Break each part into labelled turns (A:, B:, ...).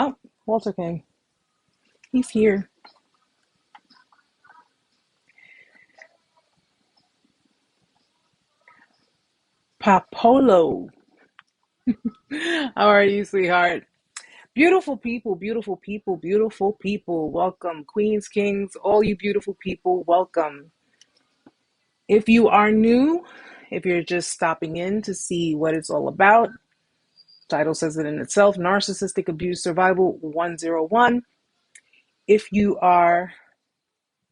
A: Oh, Walter came. He's here. Papolo. How are you, sweetheart? Beautiful people, beautiful people, beautiful people. Welcome, queens, kings, all you beautiful people, welcome. If you are new, if you're just stopping in to see what it's all about, title says it in itself, Narcissistic Abuse Survival 101. If you are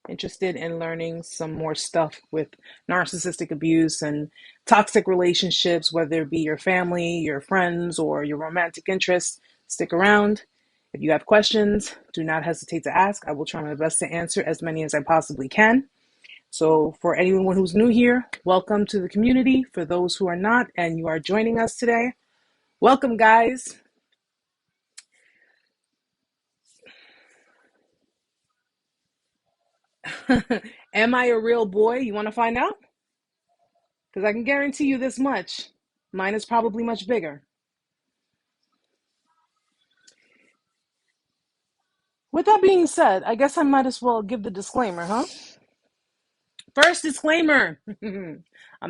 A: interested in learning some more stuff with narcissistic abuse and toxic relationships, whether it be your family, your friends, or your romantic interests, stick around. If you have questions, do not hesitate to ask. I will try my best to answer as many as I possibly can. So for anyone who's new here, welcome to the community. For those who are not and you are joining us today, welcome, guys. Am I a real boy? You want to find out? Because I can guarantee you this much. Mine is probably much bigger. With that being said, I guess I might as well give the disclaimer, huh? First disclaimer. I'm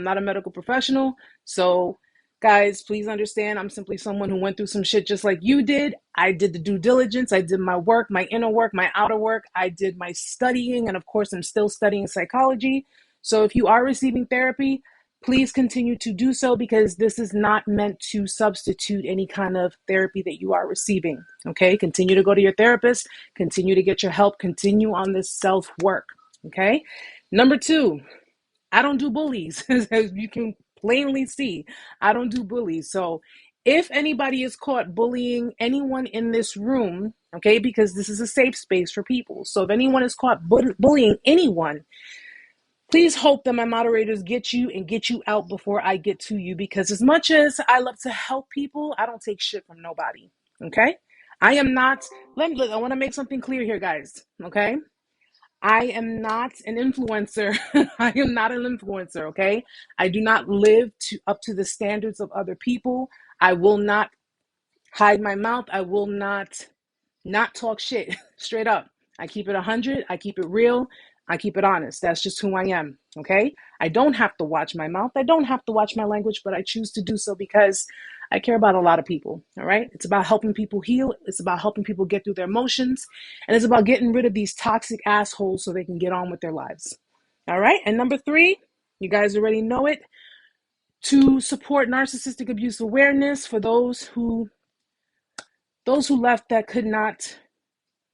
A: not a medical professional, so guys, please understand I'm simply someone who went through some shit just like you did. I did the due diligence, I did my work, my inner work, my outer work. I did my studying, and of course, I'm still studying psychology. So if you are receiving therapy, please continue to do so because this is not meant to substitute any kind of therapy that you are receiving. Okay? Continue to go to your therapist, continue to get your help, continue on this self-work. Okay? Number two, I don't do bullies. As you can plainly see, I don't do bullies. So if anybody is caught bullying anyone in this room, okay, because this is a safe space for people. So if anyone is caught bullying anyone, please hope that my moderators get you and get you out before I get to you, because as much as I love to help people, I don't take shit from nobody, okay? I am not, I want to make something clear here, guys, okay? I am not an influencer. I am not an influencer, okay? I do not live up to the standards of other people. I will not hide my mouth. I will not talk shit. Straight up. I keep it 100. I keep it real. I keep it honest. That's just who I am, okay? I don't have to watch my mouth. I don't have to watch my language, but I choose to do so because I care about a lot of people, all right? It's about helping people heal. It's about helping people get through their emotions. And it's about getting rid of these toxic assholes so they can get on with their lives, all right? And number three, you guys already know it, to support narcissistic abuse awareness for those who left that could not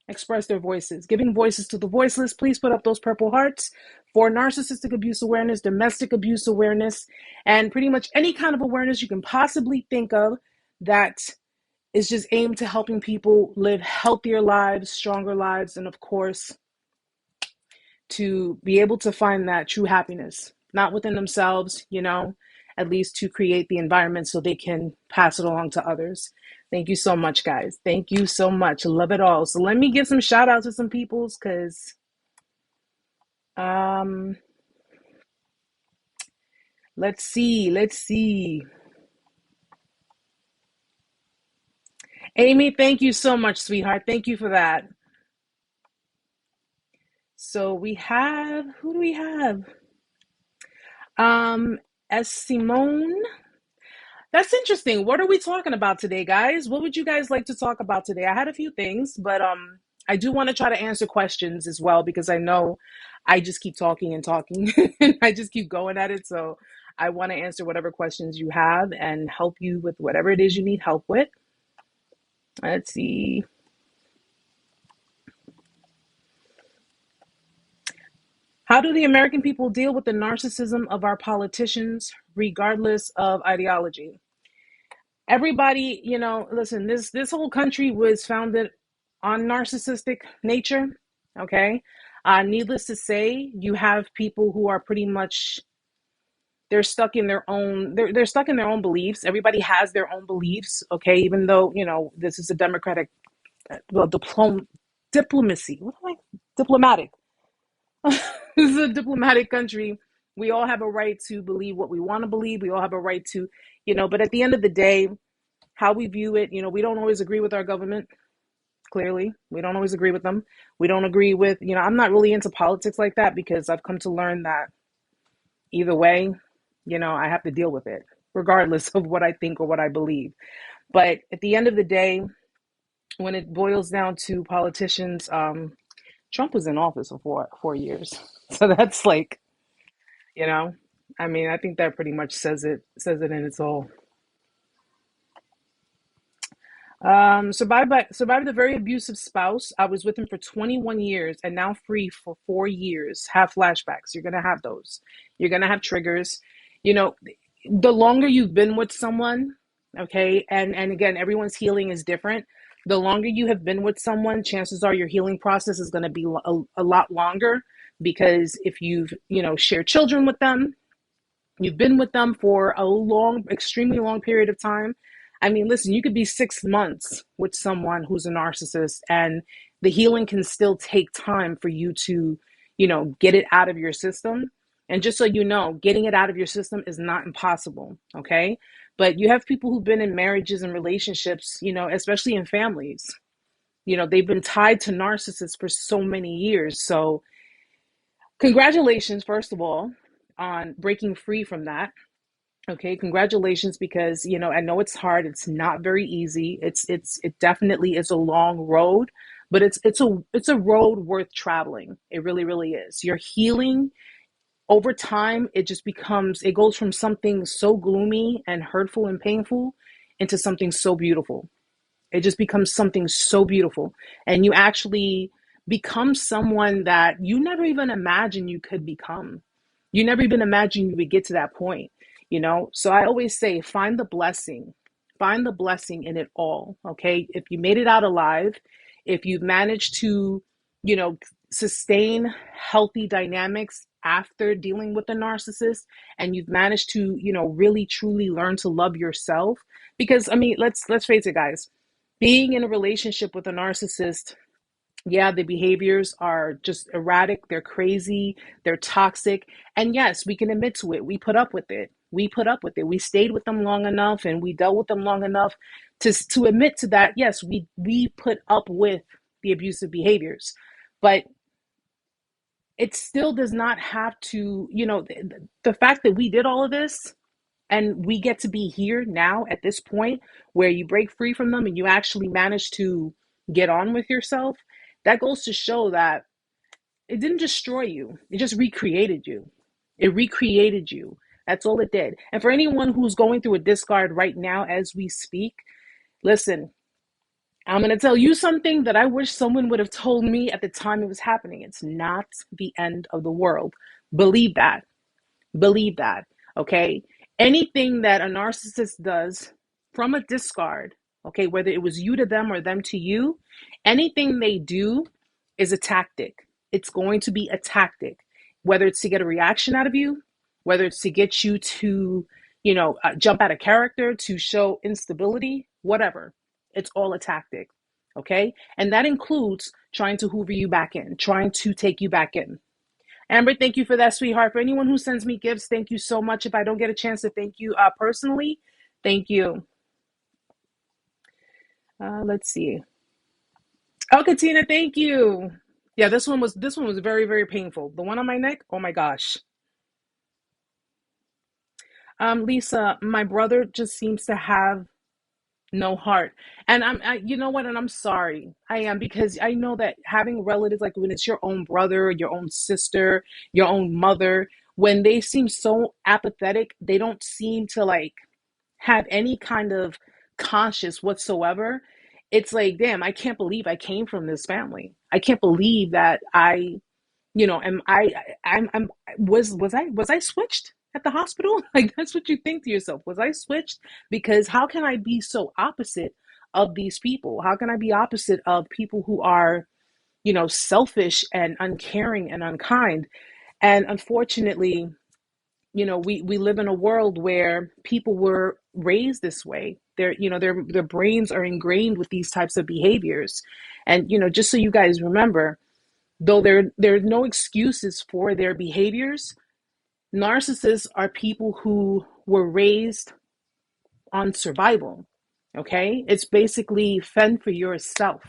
A: express their voices, giving voices to the voiceless. Please put up those purple hearts for narcissistic abuse awareness, domestic abuse awareness, and pretty much any kind of awareness you can possibly think of that is just aimed to helping people live healthier lives, stronger lives, and of course, to be able to find that true happiness, not within themselves, at least to create the environment so they can pass it along to others. Thank you so much, guys. Thank you so much. Love it all. So let me give some shout outs to some peoples because let's see. Amy, thank you so much, sweetheart. Thank you for that. So we have, who do we have? As Simone. That's interesting. What are we talking about today, guys? What would you guys like to talk about today? I had a few things, but I do want to try to answer questions as well because I know I just keep talking and talking. I just keep going at it. So I want to answer whatever questions you have and help you with whatever it is you need help with. Let's see. How do the American people deal with the narcissism of our politicians, regardless of ideology? Everybody, listen, this whole country was founded on narcissistic nature, okay? Needless to say, you have people who are pretty much, they're stuck in their own, they're stuck in their own beliefs. Everybody has their own beliefs, okay? Even though, this is a democratic, well, diplomacy. What am I? Diplomatic. This is a diplomatic country. We all have a right to believe what we want to believe. We all have a right to, but at the end of the day, how we view it, we don't always agree with our government. Clearly, we don't always agree with them. We don't agree with, I'm not really into politics like that, because I've come to learn that either way, I have to deal with it, regardless of what I think or what I believe. But at the end of the day, when it boils down to politicians, Trump was in office for 4 years. So that's like, you know, I think that pretty much says it in its all. Survived a very abusive spouse. I was with him for 21 years and now free for 4 years. Have flashbacks. You're going to have those. You're going to have triggers. You know, the longer you've been with someone, okay, and again, everyone's healing is different. The longer you have been with someone, chances are your healing process is going to be a lot longer, because if you've, shared children with them, you've been with them for a long, extremely long period of time. Listen, you could be 6 months with someone who's a narcissist, and the healing can still take time for you to, get it out of your system. And just so you know, getting it out of your system is not impossible, okay? But you have people who've been in marriages and relationships, especially in families. They've been tied to narcissists for so many years. So congratulations, first of all, on breaking free from that. Okay, congratulations, because I know it's hard. It's not very easy. It definitely is a long road, but it's a road worth traveling. It really, really is. You're healing over time. It goes from something so gloomy and hurtful and painful into something so beautiful. It just becomes something so beautiful, and you actually become someone that you never even imagined you could become. You never even imagined you would get to that point. So I always say, find the blessing. Find the blessing in it all, okay? If you made it out alive, if you've managed to, you know, sustain healthy dynamics after dealing with a narcissist, and you've managed to, really truly learn to love yourself. Because let's face it, guys, being in a relationship with a narcissist, yeah, the behaviors are just erratic, they're crazy, they're toxic. And yes, we can admit to it. We put up with it. We put up with it. We stayed with them long enough, and we dealt with them long enough to admit to that. Yes, we put up with the abusive behaviors. But it still does not have to, the fact that we did all of this and we get to be here now at this point where you break free from them and you actually manage to get on with yourself, that goes to show that it didn't destroy you. It just recreated you. It recreated you. That's all it did. And for anyone who's going through a discard right now as we speak, listen, I'm going to tell you something that I wish someone would have told me at the time it was happening. It's not the end of the world. Believe that. Believe that. Okay? Anything that a narcissist does from a discard, okay, whether it was you to them or them to you, anything they do is a tactic. It's going to be a tactic, whether it's to get a reaction out of you, whether it's to get you to, jump out of character, to show instability, whatever. It's all a tactic, okay? And that includes trying to hoover you back in, trying to take you back in. Amber, thank you for that, sweetheart. For anyone who sends me gifts, thank you so much. If I don't get a chance to thank you personally, thank you. Let's see. Oh, Katina, thank you. Yeah, this one was very, very painful. The one on my neck, oh my gosh. Lisa, my brother just seems to have no heart. And you know what? And I'm sorry. I am, because I know that having relatives, like when it's your own brother, your own sister, your own mother, when they seem so apathetic, they don't seem to like have any kind of conscience whatsoever. It's like, damn, I can't believe I came from this family. I can't believe that am I'm was I switched at the hospital? Like, that's what you think to yourself. Was I switched? Because how can I be so opposite of these people? How can I be opposite of people who are, selfish and uncaring and unkind? And unfortunately, we live in a world where people were raised this way. Their brains are ingrained with these types of behaviors. And, just so you guys remember, though there are no excuses for their behaviors, narcissists are people who were raised on survival. Okay? It's basically fend for yourself.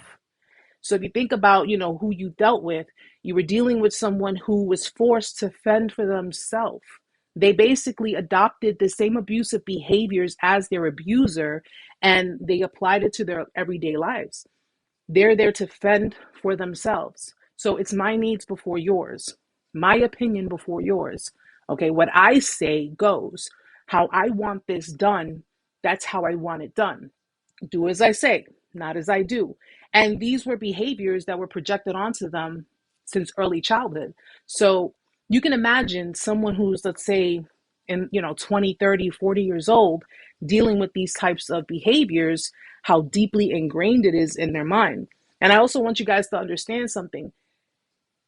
A: So if you think about, who you dealt with, you were dealing with someone who was forced to fend for themselves. They basically adopted the same abusive behaviors as their abuser, and they applied it to their everyday lives. They're there to fend for themselves. So it's my needs before yours, my opinion before yours. Okay, what I say goes. How I want this done, that's how I want it done. Do as I say, not as I do. And these were behaviors that were projected onto them since early childhood. So you can imagine someone who's, let's say, in 20, 30, 40 years old, dealing with these types of behaviors, how deeply ingrained it is in their mind. And I also want you guys to understand something.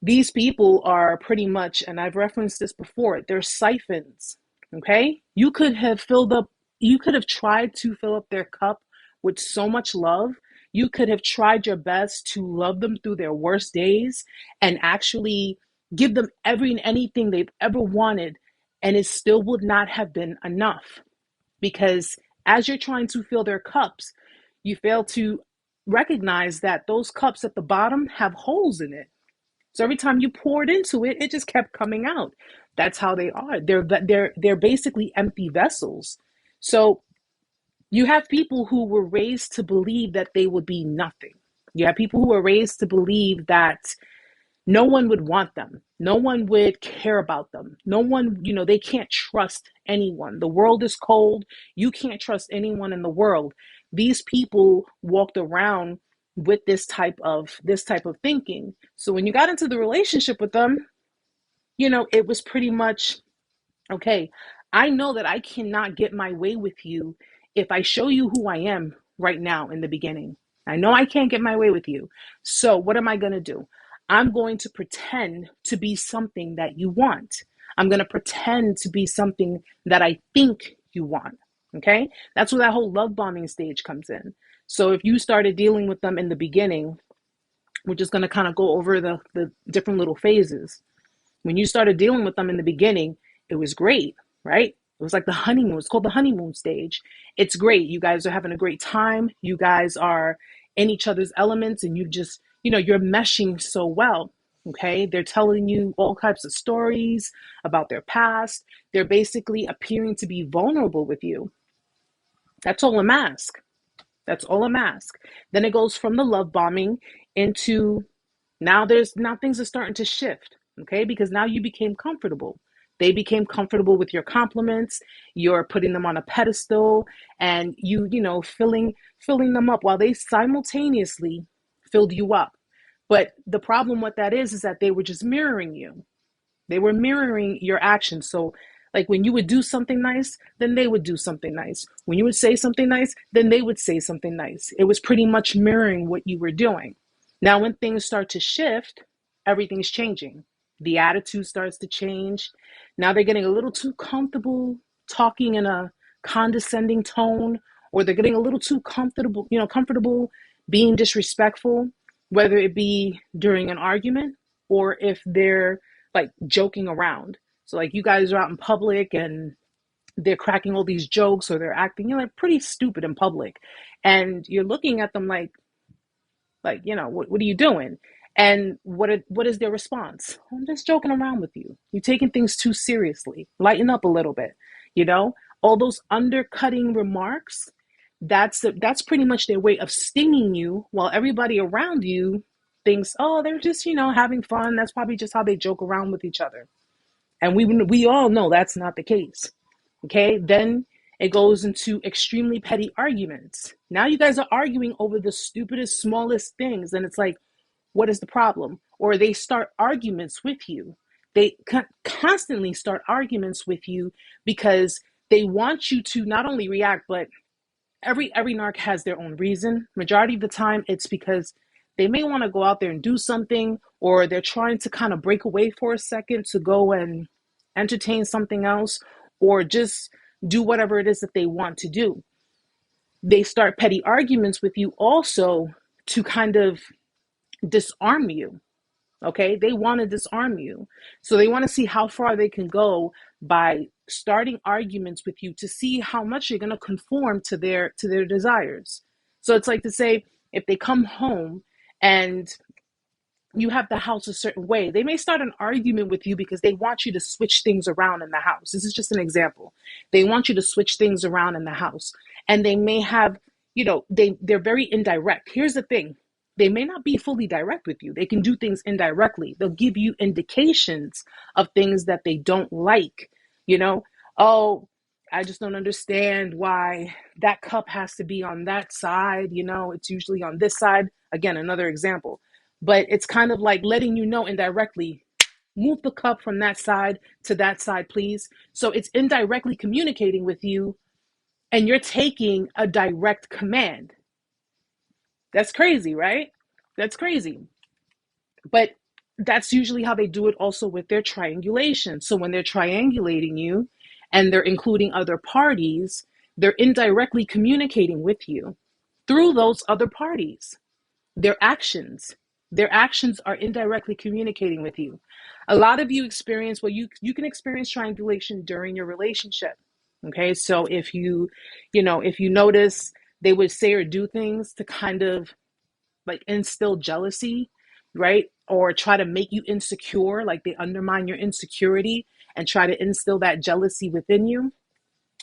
A: These people are pretty much, and I've referenced this before, they're siphons. Okay? You could have tried to fill up their cup with so much love. You could have tried your best to love them through their worst days and actually give them every and anything they've ever wanted, and it still would not have been enough. Because as you're trying to fill their cups, you fail to recognize that those cups at the bottom have holes in it. So every time you poured into it, it just kept coming out. That's how they are. They're basically empty vessels. So you have people who were raised to believe that they would be nothing. You have people who were raised to believe that no one would want them. No one would care about them. No one, they can't trust anyone. The world is cold. You can't trust anyone in the world. These people walked around with this type of thinking. So when you got into the relationship with them, it was pretty much, okay, I know that I cannot get my way with you if I show you who I am right now in the beginning. I know I can't get my way with you. So what am I going to do? I'm going to pretend to be something that you want. I'm going to pretend to be something that I think you want. Okay? That's where that whole love bombing stage comes in. So if you started dealing with them in the beginning, we're just going to kind of go over the different little phases. When you started dealing with them in the beginning, it was great, right? It was like the honeymoon. It's called the honeymoon stage. It's great. You guys are having a great time. You guys are in each other's elements, and you just, you're meshing so well. Okay. They're telling you all types of stories about their past. They're basically appearing to be vulnerable with you. That's all a mask. That's all a mask. Then it goes from the love bombing into now things are starting to shift. Okay. Because now you became comfortable. They became comfortable with your compliments. You're putting them on a pedestal, and filling them up while they simultaneously filled you up. But the problem with that is that they were just mirroring you. They were mirroring your actions. So like when you would do something nice, then they would do something nice. When you would say something nice, then they would say something nice. It was pretty much mirroring what you were doing. Now, when things start to shift, everything's changing. The attitude starts to change. Now they're getting a little too comfortable talking in a condescending tone, or they're getting a little too comfortable being disrespectful, whether it be during an argument or if they're like joking around. So like you guys are out in public and they're cracking all these jokes, or they're acting, like pretty stupid in public. And you're looking at them like, what are you doing? And what is their response? I'm just joking around with you. You're taking things too seriously. Lighten up a little bit. All those undercutting remarks, that's pretty much their way of stinging you, while everybody around you thinks, oh, they're just, having fun. That's probably just how they joke around with each other. And we all know that's not the case. Okay, then it goes into extremely petty arguments. Now you guys are arguing over the stupidest, smallest things. And it's like, what is the problem? Or they start arguments with you. They constantly start arguments with you because they want you to not only react, but every narc has their own reason. Majority of the time, it's because they may want to go out there and do something, or they're trying to kind of break away for a second to go and entertain something else, or just do whatever it is that they want to do. They start petty arguments with you also to kind of disarm you. Okay, they want to disarm you. So they want to see how far they can go by starting arguments with you to see how much you're going to conform to their desires. So it's like to say, if they come home and you have the house a certain way, they may start an argument with you because they want you to switch things around in the house. This is just an example. They want you to switch things around in the house, and they may have, they're very indirect. Here's the thing. They may not be fully direct with you. They can do things indirectly. They'll give you indications of things that they don't like. Oh, I just don't understand why that cup has to be on that side. It's usually on this side. Again, another example. But it's kind of like letting you know indirectly, move the cup from that side to that side, please. So it's indirectly communicating with you, and you're taking a direct command. That's crazy, right? That's crazy. But that's usually how they do it also with their triangulation. So when they're triangulating you and they're including other parties, they're indirectly communicating with you through those other parties. Their actions are indirectly communicating with you. A lot of you experience, you can experience triangulation during your relationship. Okay, so if you notice, they would say or do things to kind of like instill jealousy, right? Or try to make you insecure, like they undermine your insecurity and try to instill that jealousy within you.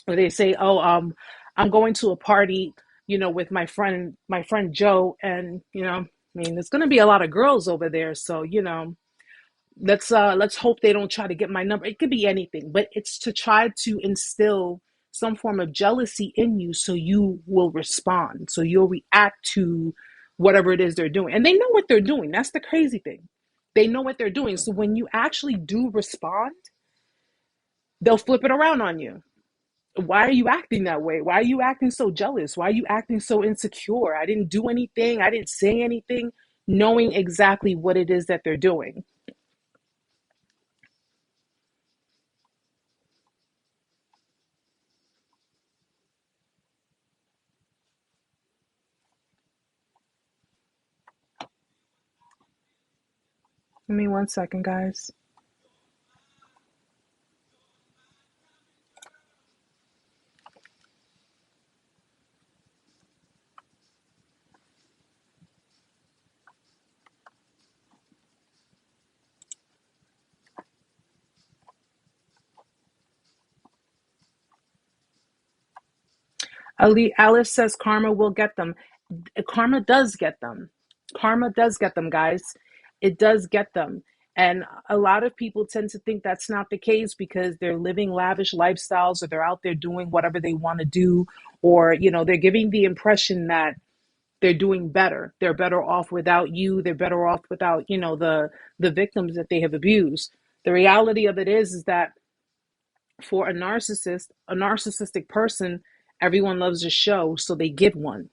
A: Or they say, oh, I'm going to a party, with my friend Joe, and there's going to be a lot of girls over there, so let's hope they don't try to get my number. It could be anything, but it's to try to instill some form of jealousy in you, so you will respond, so you'll react to whatever it is they're doing. And they know what they're doing. That's the crazy thing. They know what they're doing. So when you actually do respond, they'll flip it around on you. Why are you acting that way? Why are you acting so jealous? Why are you acting so insecure? I didn't do anything. I didn't say anything, knowing exactly what it is that they're doing. Give me 1 second, guys. Alice says karma will get them. Karma does get them. Karma does get them, guys. It does get them. And a lot of people tend to think that's not the case because they're living lavish lifestyles, or they're out there doing whatever they want to do, or, they're giving the impression that they're doing better. They're better off without you. They're better off without, the victims that they have abused. The reality of it is that for a narcissistic person, everyone loves a show, so they give one.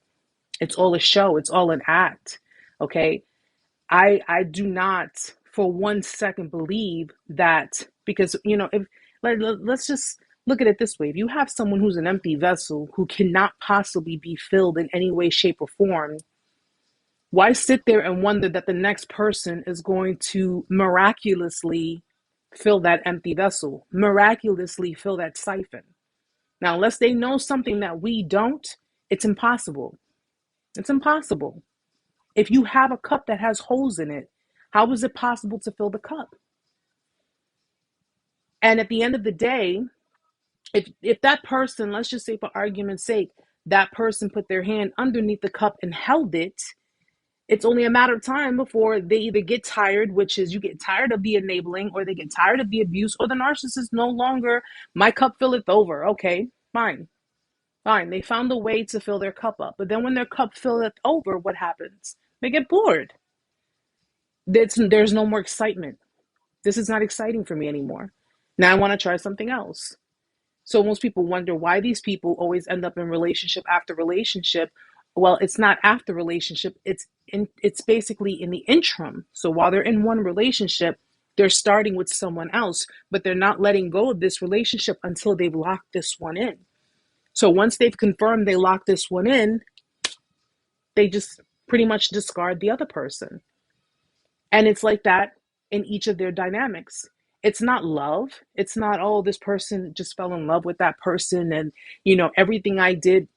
A: It's all a show. It's all an act. Okay. I do not for 1 second believe that, because, if let's just look at it this way. If you have someone who's an empty vessel who cannot possibly be filled in any way, shape, or form, why sit there and wonder that the next person is going to miraculously fill that empty vessel, miraculously fill that siphon? Now, unless they know something that we don't, it's impossible. It's impossible. If you have a cup that has holes in it, how is it possible to fill the cup? And at the end of the day, if that person, let's just say for argument's sake, that person put their hand underneath the cup and held it, it's only a matter of time before they either get tired, which is you get tired of the enabling, or they get tired of the abuse, or the narcissist no longer, my cup filleth over. Okay, fine. They found a way to fill their cup up. But then when their cup filleth over, what happens? They get bored. There's no more excitement. This is not exciting for me anymore. Now I want to try something else. So most people wonder why these people always end up in relationship after relationship. Well, it's not after relationship. It's basically in the interim. So while they're in one relationship, They're starting with someone else, but they're not letting go of this relationship until they've locked this one in. So once they've confirmed they locked this one in, they just pretty much discard the other person. And it's like that in each of their dynamics. It's not love. It's not, oh, this person just fell in love with that person and, everything I did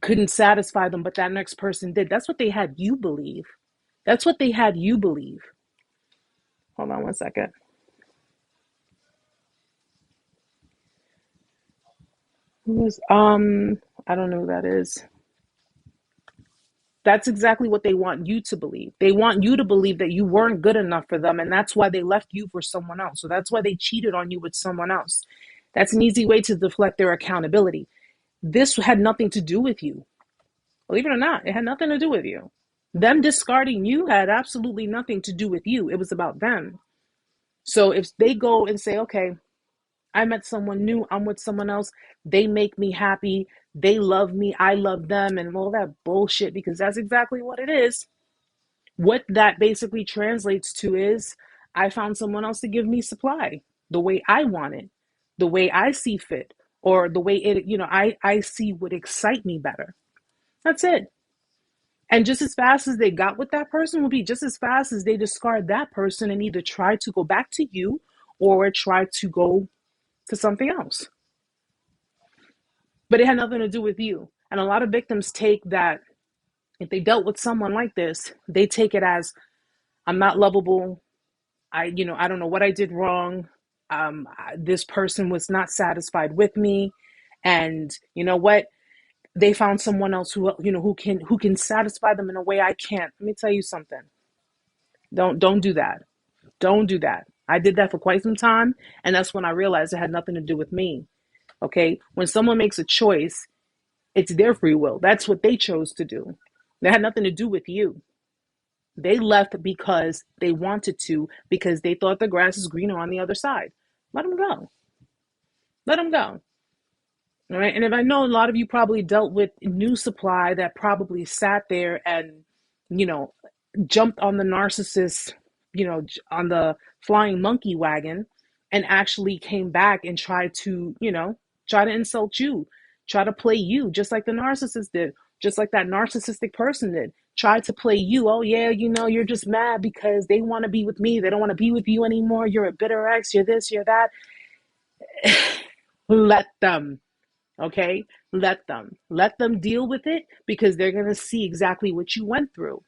A: couldn't satisfy them, but that next person did. That's what they had you believe. That's what they had you believe. Hold on one second. I don't know who that is. That's exactly what they want you to believe. They want you to believe that you weren't good enough for them, and that's why they left you for someone else. So that's why they cheated on you with someone else. That's an easy way to deflect their accountability. This had nothing to do with you. Believe it or not, it had nothing to do with you. Them discarding you had absolutely nothing to do with you. It was about them. So if they go and say, okay, I met someone new, I'm with someone else, they make me happy, they love me, I love them, and all that bullshit, because that's exactly what it is. What that basically translates to is, I found someone else to give me supply the way I want it, the way I see fit, or the way it, I see would excite me better. That's it. And just as fast as they got with that person will be just as fast as they discard that person and either try to go back to you or try to go to something else. But it had nothing to do with you. And a lot of victims take that, if they dealt with someone like this, they take it as, I'm not lovable. I don't know what I did wrong. This person was not satisfied with me. And you know what? They found someone else who can satisfy them in a way I can't. Let me tell you something. Don't do that. Don't do that. I did that for quite some time, and that's when I realized it had nothing to do with me. Okay? When someone makes a choice, it's their free will. That's what they chose to do. That had nothing to do with you. They left because they wanted to, because they thought the grass is greener on the other side. Let them go. Let them go. All right. And if I know a lot of you probably dealt with new supply that probably sat there and, jumped on the narcissist, on the flying monkey wagon and actually came back and tried to, try to insult you, try to play you just like the narcissist did, just like that narcissistic person did, try to play you. Oh, yeah, you're just mad because they want to be with me. They don't want to be with you anymore. You're a bitter ex. You're this, you're that. Let them. Okay, let them deal with it, because they're going to see exactly what you went through.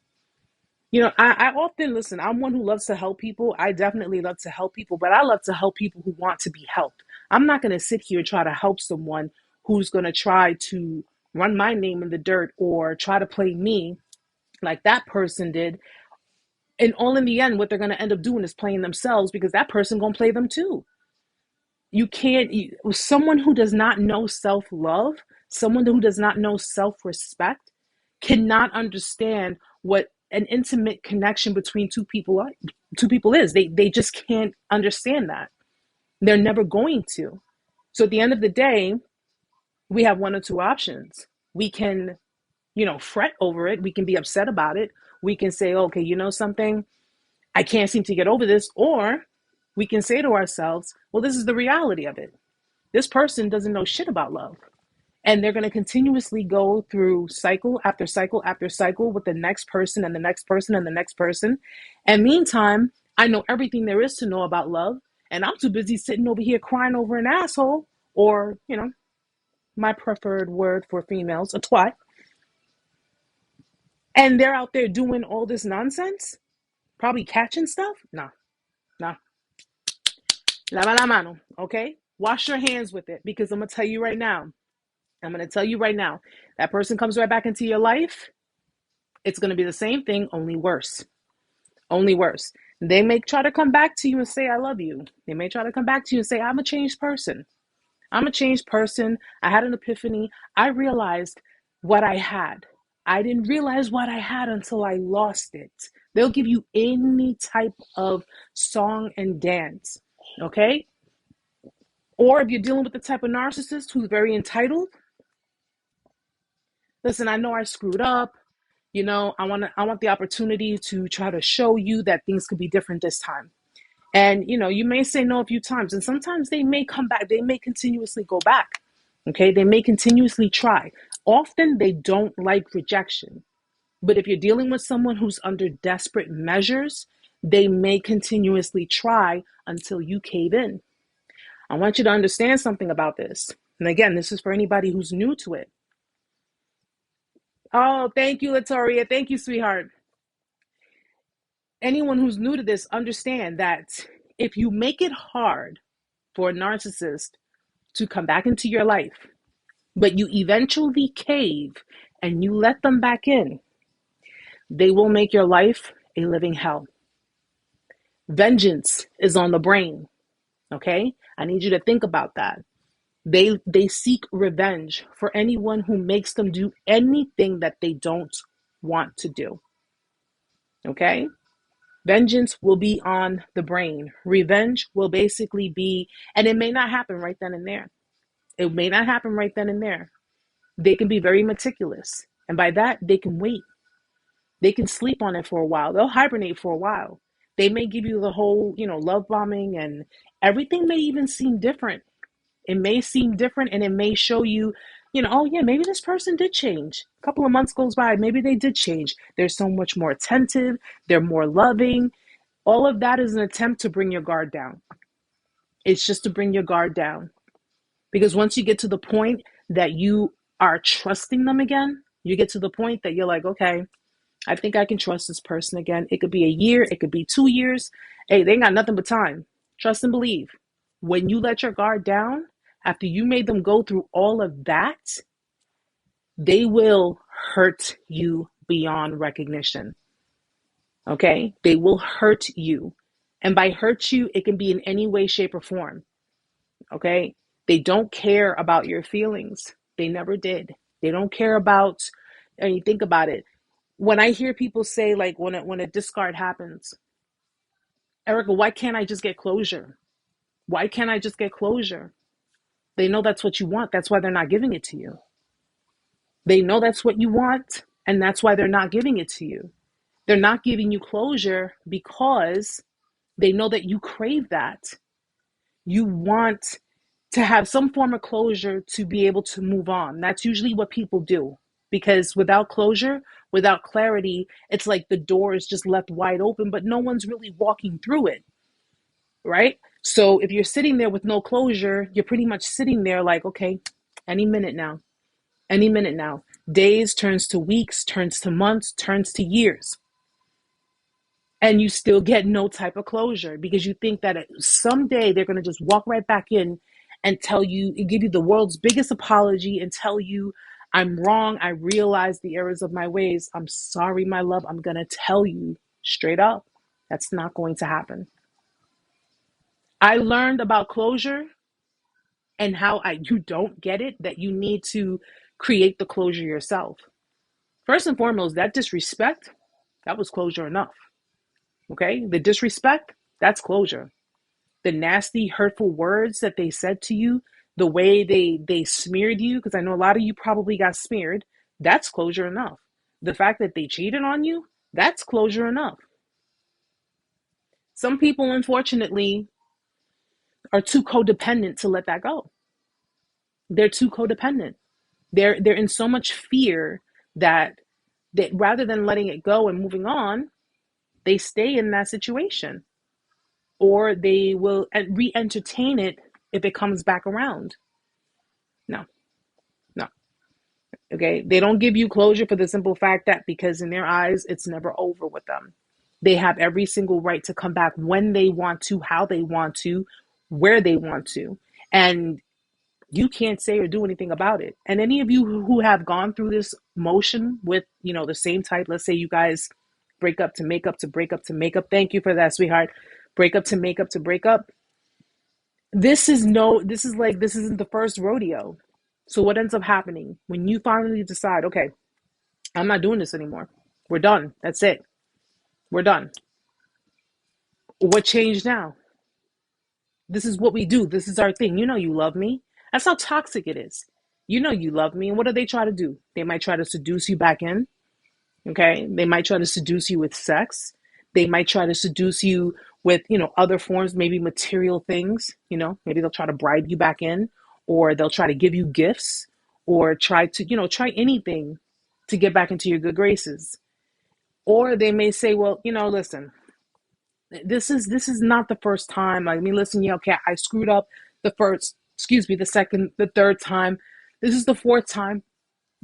A: I often, listen, I'm one who loves to help people. I definitely love to help people, but I love to help people who want to be helped. I'm not going to sit here and try to help someone who's going to try to run my name in the dirt or try to play me like that person did. And all in the end, what they're going to end up doing is playing themselves, because that person going to play them too. You can't, someone who does not know self-love, someone who does not know self-respect cannot understand what an intimate connection between two people is. They just can't understand that. They're never going to. So at the end of the day, we have one or two options. We can, fret over it. We can be upset about it. We can say, okay, something, I can't seem to get over this. Or we can say to ourselves, well, this is the reality of it. This person doesn't know shit about love. And they're going to continuously go through cycle after cycle after cycle with the next person and the next person and the next person. And meantime, I know everything there is to know about love. And I'm too busy sitting over here crying over an asshole, or, my preferred word for females, a twat. And they're out there doing all this nonsense, probably catching stuff. Nah. Lava la mano, okay? Wash your hands with it, because I'm going to tell you right now, that person comes right back into your life, it's going to be the same thing, only worse. Only worse. They may try to come back to you and say, I love you. They may try to come back to you and say, I'm a changed person. I had an epiphany. I realized what I had. I didn't realize what I had until I lost it. They'll give you any type of song and dance, okay? Or if you're dealing with the type of narcissist who's very entitled, listen, I know I screwed up. I want the opportunity to try to show you that things could be different this time. And you may say no a few times, and sometimes they may come back. They may continuously go back. Okay, they may continuously try. Often they don't like rejection. But if you're dealing with someone who's under desperate measures, they may continuously try until you cave in. I want you to understand something about this. And again, this is for anybody who's new to it. Oh, thank you, Latoria. Thank you, sweetheart. Anyone who's new to this, understand that if you make it hard for a narcissist to come back into your life, but you eventually cave and you let them back in, they will make your life a living hell. Vengeance is on the brain. Okay? I need you to think about that. They seek revenge for anyone who makes them do anything that they don't want to do. Okay? Vengeance will be on the brain. Revenge will basically be, and it may not happen right then and there. It may not happen right then and there. They can be very meticulous. And by that, they can wait. They can sleep on it for a while. They'll hibernate for a while. They may give you the whole, love bombing, and everything may even seem different. It may seem different, and it may show you, oh yeah, maybe this person did change. A couple of months goes by, maybe they did change. They're so much more attentive. They're more loving. All of that is an attempt to bring your guard down. It's just to bring your guard down. Because once you get to the point that you are trusting them again, you get to the point that you're like, okay, I think I can trust this person again. It could be a year. It could be 2 years. Hey, they ain't got nothing but time. Trust and believe. When you let your guard down, after you made them go through all of that, they will hurt you beyond recognition. Okay? They will hurt you. And by hurt you, it can be in any way, shape, or form. Okay? They don't care about your feelings. They never did. They don't care about, and you think about it. When I hear people say, like, when a discard happens, Erica, why can't I just get closure? Why can't I just get closure? They know that's what you want. That's why they're not giving it to you. They know that's what you want, and that's why they're not giving it to you. They're not giving you closure because they know that you crave that. You want to have some form of closure to be able to move on. That's usually what people do. Because without closure, without clarity, it's like the door is just left wide open, but no one's really walking through it, right? So if you're sitting there with no closure, you're pretty much sitting there like, okay, any minute now. Days turns to weeks, turns to months, turns to years. And you still get no type of closure because you think that someday they're going to just walk right back in and tell you, and give you the world's biggest apology and tell you, I'm wrong. I realize the errors of my ways. I'm sorry, my love. I'm going to tell you straight up. That's not going to happen. I learned about closure and how you don't get it, that you need to create the closure yourself. First and foremost, that disrespect, that was closure enough. Okay? The disrespect, that's closure. The nasty, hurtful words that they said to you, the way they smeared you, because I know a lot of you probably got smeared, that's closure enough. The fact that they cheated on you, that's closure enough. Some people, unfortunately, are too codependent to let that go. They're too codependent. They're in so much fear that rather than letting it go and moving on, they stay in that situation. Or they will re-entertain it if it comes back around. No. Okay? They don't give you closure for the simple fact that because in their eyes, it's never over with them. They have every single right to come back when they want to, how they want to, where they want to. And you can't say or do anything about it. And any of you who have gone through this motion with, the same type, let's say you guys break up to make up to break up to make up. Thank you for that, sweetheart. Break up to make up to break up. This isn't the first rodeo. So what ends up happening when you finally decide, okay, I'm not doing this anymore. We're done. That's it. We're done. What changed now? This is what we do. This is our thing. You love me. That's how toxic it is. You love me. And what do they try to do? They might try to seduce you back in. Okay. They might try to seduce you with sex. They might try to seduce you with, other forms, maybe material things, maybe they'll try to bribe you back in, or they'll try to give you gifts, or try to, try anything to get back into your good graces. Or they may say, well, listen, this is not the first time. I mean, listen, yeah, okay, I screwed up the first, excuse me, the second, the third time. This is the fourth time.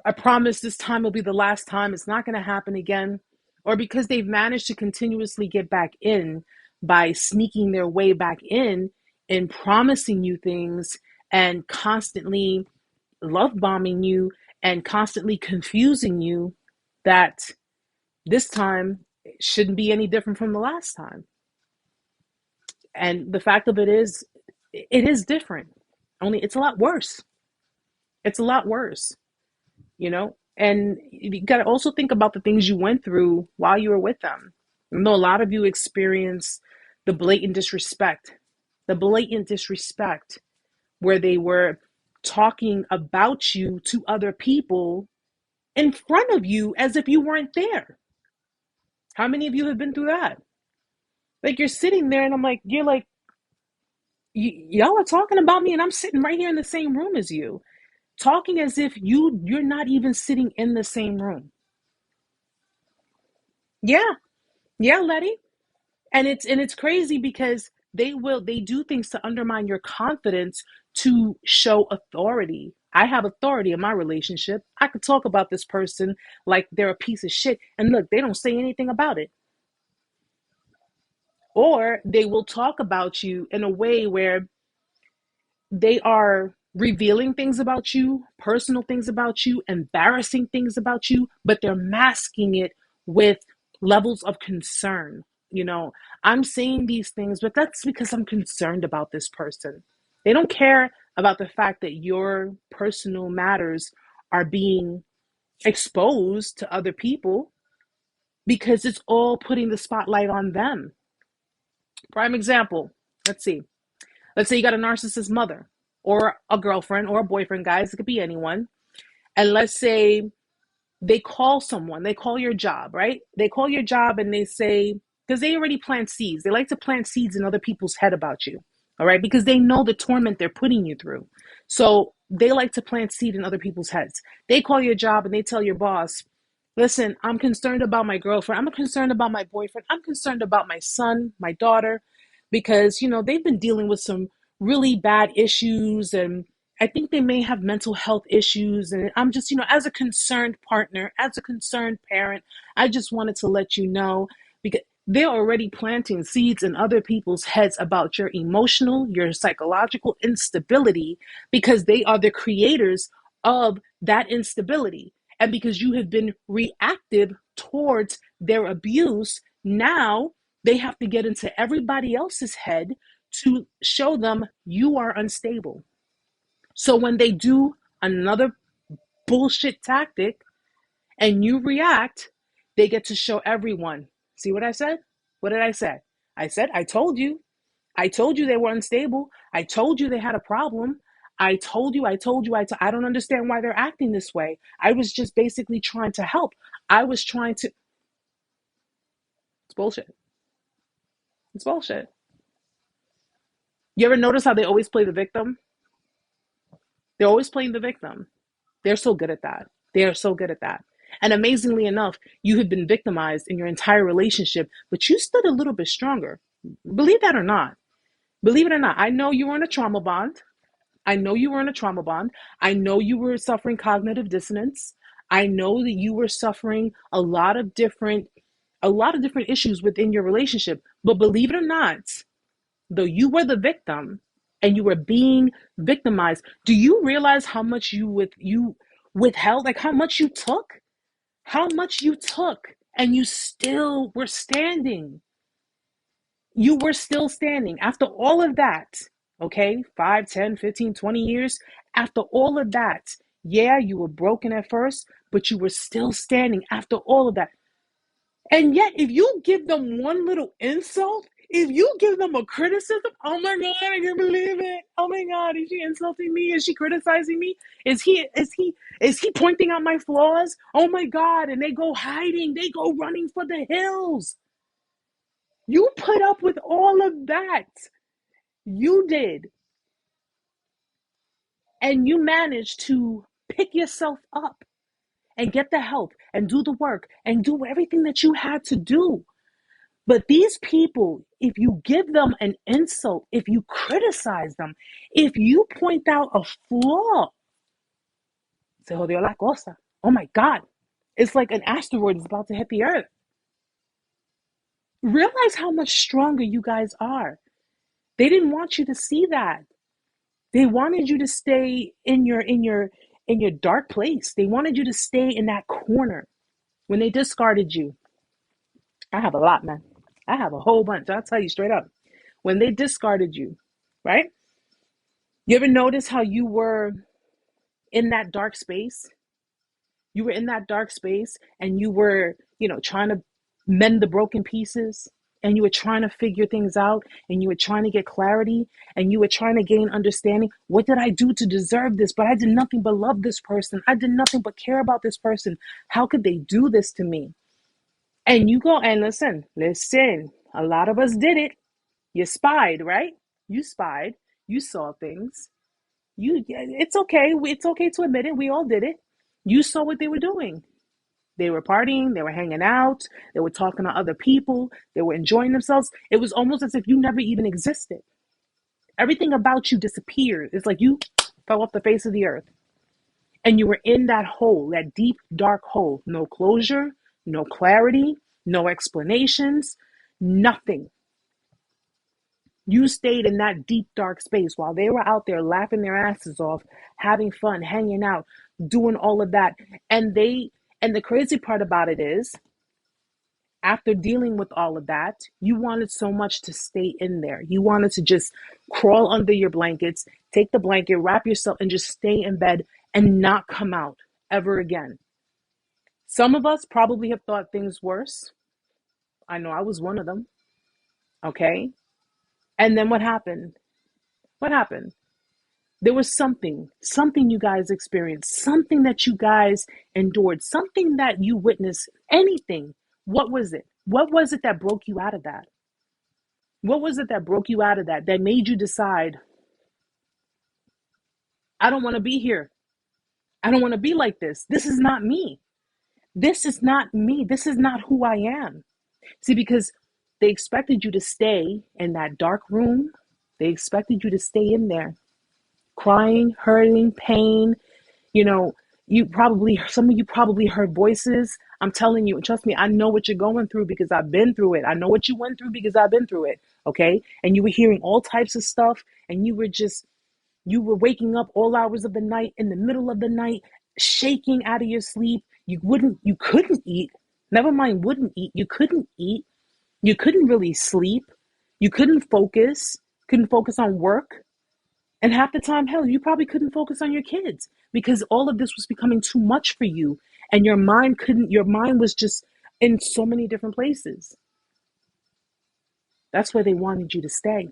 A: I promise this time will be the last time. It's not going to happen again. Or because they've managed to continuously get back in by sneaking their way back in and promising you things and constantly love bombing you and constantly confusing you, that this time shouldn't be any different from the last time. And the fact of it is different. Only it's a lot worse. It's a lot worse, And you got to also think about the things you went through while you were with them. I know a lot of you experience the blatant disrespect, where they were talking about you to other people in front of you as if you weren't there. How many of you have been through that? Like, you're sitting there and you're like, y'all are talking about me and I'm sitting right here in the same room as you, talking as if you're not even sitting in the same room. Yeah, Letty. And it's crazy because they do things to undermine your confidence, to show authority. I have authority in my relationship. I could talk about this person like they're a piece of shit, and look, they don't say anything about it. Or they will talk about you in a way where they are revealing things about you, personal things about you, embarrassing things about you, but they're masking it with levels of concern. I'm saying these things, but that's because I'm concerned about this person. They don't care about the fact that your personal matters are being exposed to other people, because it's all putting the spotlight on them. Prime example. Let's say you got a narcissist mother, or a girlfriend, or a boyfriend, guys. It could be anyone. And let's say they call your job, right? They call your job and they say, because they already plant seeds. They like to plant seeds in other people's head about you, all right? Because they know the torment they're putting you through. So they like to plant seed in other people's heads. They call your job and they tell your boss, listen, I'm concerned about my girlfriend. I'm concerned about my boyfriend. I'm concerned about my son, my daughter, because, they've been dealing with some really bad issues, and I think they may have mental health issues. And I'm just, as a concerned partner, as a concerned parent, I just wanted to let you know, because they're already planting seeds in other people's heads about your emotional, your psychological instability, because they are the creators of that instability. And because you have been reactive towards their abuse, now they have to get into everybody else's head to show them you are unstable. So when they do another bullshit tactic and you react, they get to show everyone. See what I said? What did I say? I said, I told you. I told you they were unstable. I told you they had a problem. I told you. I don't understand why they're acting this way. I was just basically trying to help. I was trying to. It's bullshit. It's bullshit. You ever notice how they always play the victim? They're always playing the victim. They're so good at that. They are so good at that. And amazingly enough, you have been victimized in your entire relationship, but you stood a little bit stronger. Believe that or not. Believe it or not. I know you were in a trauma bond. I know you were suffering cognitive dissonance. I know that you were suffering a lot of different issues within your relationship. But believe it or not, though you were the victim and you were being victimized, do you realize how much you withheld, like how much you took? How much you took, and you still were standing. You were still standing after all of that, okay? 5, 10, 15, 20 years. After all of that, yeah, you were broken at first, but you were still standing after all of that. And yet, if you give them one little insult, if you give them a criticism, oh my God, I can't believe it. Oh my God, is she insulting me? Is she criticizing me? Is he pointing out my flaws? Oh my God. And they go hiding. They go running for the hills. You put up with all of that. You did. And you managed to pick yourself up and get the help and do the work and do everything that you had to do. But these people, if you give them an insult, if you criticize them, if you point out a flaw, se jodió la cosa. Oh my God. It's like an asteroid is about to hit the earth. Realize how much stronger you guys are. They didn't want you to see that. They wanted you to stay in your dark place. They wanted you to stay in that corner. When they discarded you, I have a lot, man. I have a whole bunch. I'll tell you straight up. When they discarded you, right? You ever notice how you were in that dark space? You were in that dark space and you were, trying to mend the broken pieces, and you were trying to figure things out, and you were trying to get clarity, and you were trying to gain understanding. What did I do to deserve this? But I did nothing but love this person. I did nothing but care about this person. How could they do this to me? And you go and listen, a lot of us did it. You spied, right? You spied. You saw things. It's okay. It's okay to admit it. We all did it. You saw what they were doing. They were partying. They were hanging out. They were talking to other people. They were enjoying themselves. It was almost as if you never even existed. Everything about you disappeared. It's like you fell off the face of the earth. And you were in that hole, that deep, dark hole. No closure, no clarity, no explanations, nothing. You stayed in that deep, dark space while they were out there laughing their asses off, having fun, hanging out, doing all of that. And the crazy part about it is, after dealing with all of that, you wanted so much to stay in there. You wanted to just crawl under your blankets, take the blanket, wrap yourself, and just stay in bed and not come out ever again. Some of us probably have thought things worse. I know I was one of them. Okay? And then what happened? What happened? There was something you guys experienced, something that you guys endured, something that you witnessed, anything. What was it? What was it that broke you out of that? What was it that broke you out of that made you decide, I don't want to be here. I don't want to be like this. This is not me. This is not me. This is not who I am. See, because they expected you to stay in that dark room. They expected you to stay in there, crying, hurting, pain. Some of you probably heard voices. I'm telling you, trust me, I know what you're going through because I've been through it. I know what you went through because I've been through it. Okay. And you were hearing all types of stuff, and you were waking up all hours of the night, in the middle of the night, shaking out of your sleep. You couldn't eat. Never mind, wouldn't eat. You couldn't eat. You couldn't really sleep. You couldn't focus on work. And half the time, hell, you probably couldn't focus on your kids because all of this was becoming too much for you. And your mind was just in so many different places. That's where they wanted you to stay.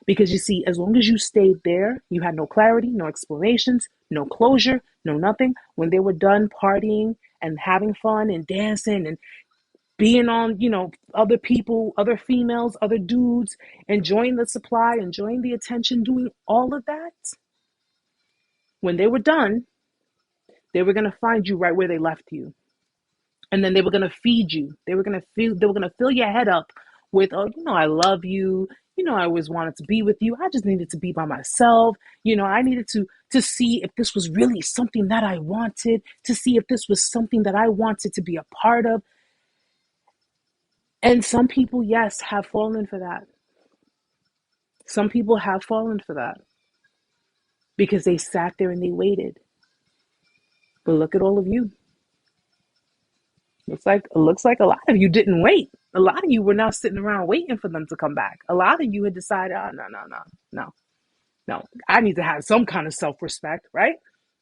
A: Because you see, as long as you stayed there, you had no clarity, no explanations, no closure, no nothing. When they were done partying and having fun and dancing and being on, other people, other females, other dudes, enjoying the supply, enjoying the attention, doing all of that. When they were done, they were going to find you right where they left you. And then they were going to feed you. They were going to fill your head up with, oh, I love you. I always wanted to be with you. I just needed to be by myself. I needed to see if this was really something that I wanted, to see if this was something that I wanted to be a part of. And some people, yes, have fallen for that. Some people have fallen for that because they sat there and they waited. But look at all of you. It looks like a lot of you didn't wait. A lot of you were now sitting around waiting for them to come back. A lot of you had decided, oh, no. I need to have some kind of self-respect, right?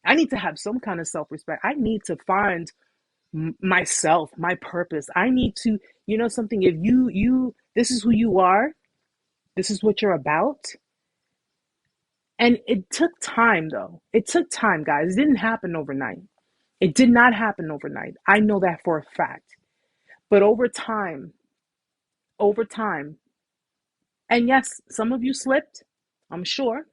A: I need to have some kind of self-respect. I need to find myself, my purpose. I need to, something. If this is who you are, this is what you're about. And it took time, though. It took time, guys. It didn't happen overnight. It did not happen overnight. I know that for a fact. But over time, over time. And yes, some of you slipped, I'm sure.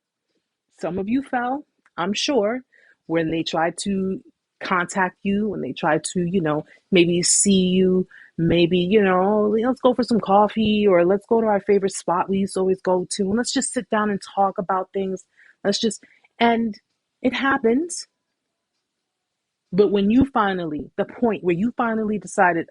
A: Some of you fell, I'm sure, when they tried to contact you, when they tried to, maybe see you, maybe, let's go for some coffee or let's go to our favorite spot we used to always go to and let's just sit down and talk about things. And it happens. But when the point where you finally decided,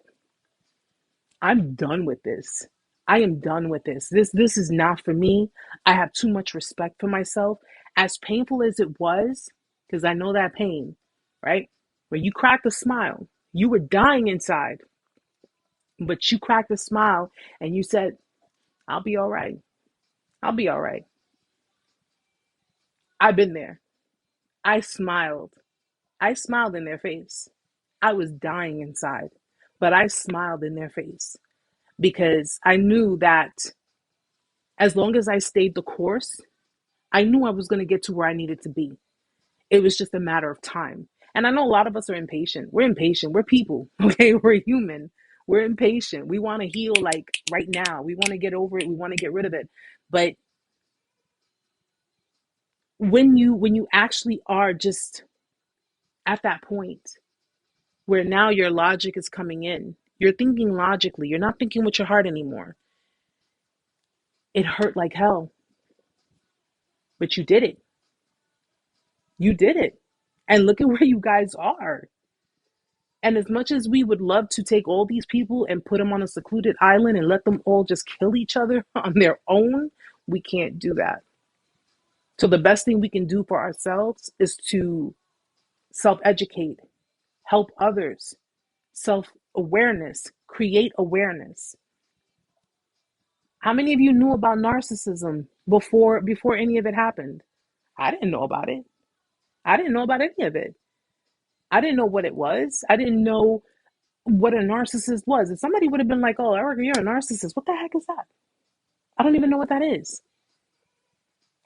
A: I'm done with this. I am done with this. This is not for me. I have too much respect for myself. As painful as it was, because I know that pain, right? When you cracked a smile, you were dying inside, but you cracked a smile and you said, I'll be all right. I'll be all right. I've been there. I smiled. I smiled in their face. I was dying inside, but I smiled in their face because I knew that as long as I stayed the course, I knew I was going to get to where I needed to be. It was just a matter of time. And I know a lot of us are impatient. We're impatient. We're people. Okay. We're human. We're impatient. We want to heal like right now. We want to get over it. We want to get rid of it. But when you actually are just at that point where now your logic is coming in, you're thinking logically, you're not thinking with your heart anymore. It hurt like hell, but you did it. You did it. And look at where you guys are. And as much as we would love to take all these people and put them on a secluded island and let them all just kill each other on their own, we can't do that. So the best thing we can do for ourselves is to self-educate, help others, self-awareness, create awareness. How many of you knew about narcissism before any of it happened? I didn't know about it. I didn't know about any of it. I didn't know what it was. I didn't know what a narcissist was. If somebody would have been like, oh, Erica, you're a narcissist, what the heck is that? I don't even know what that is.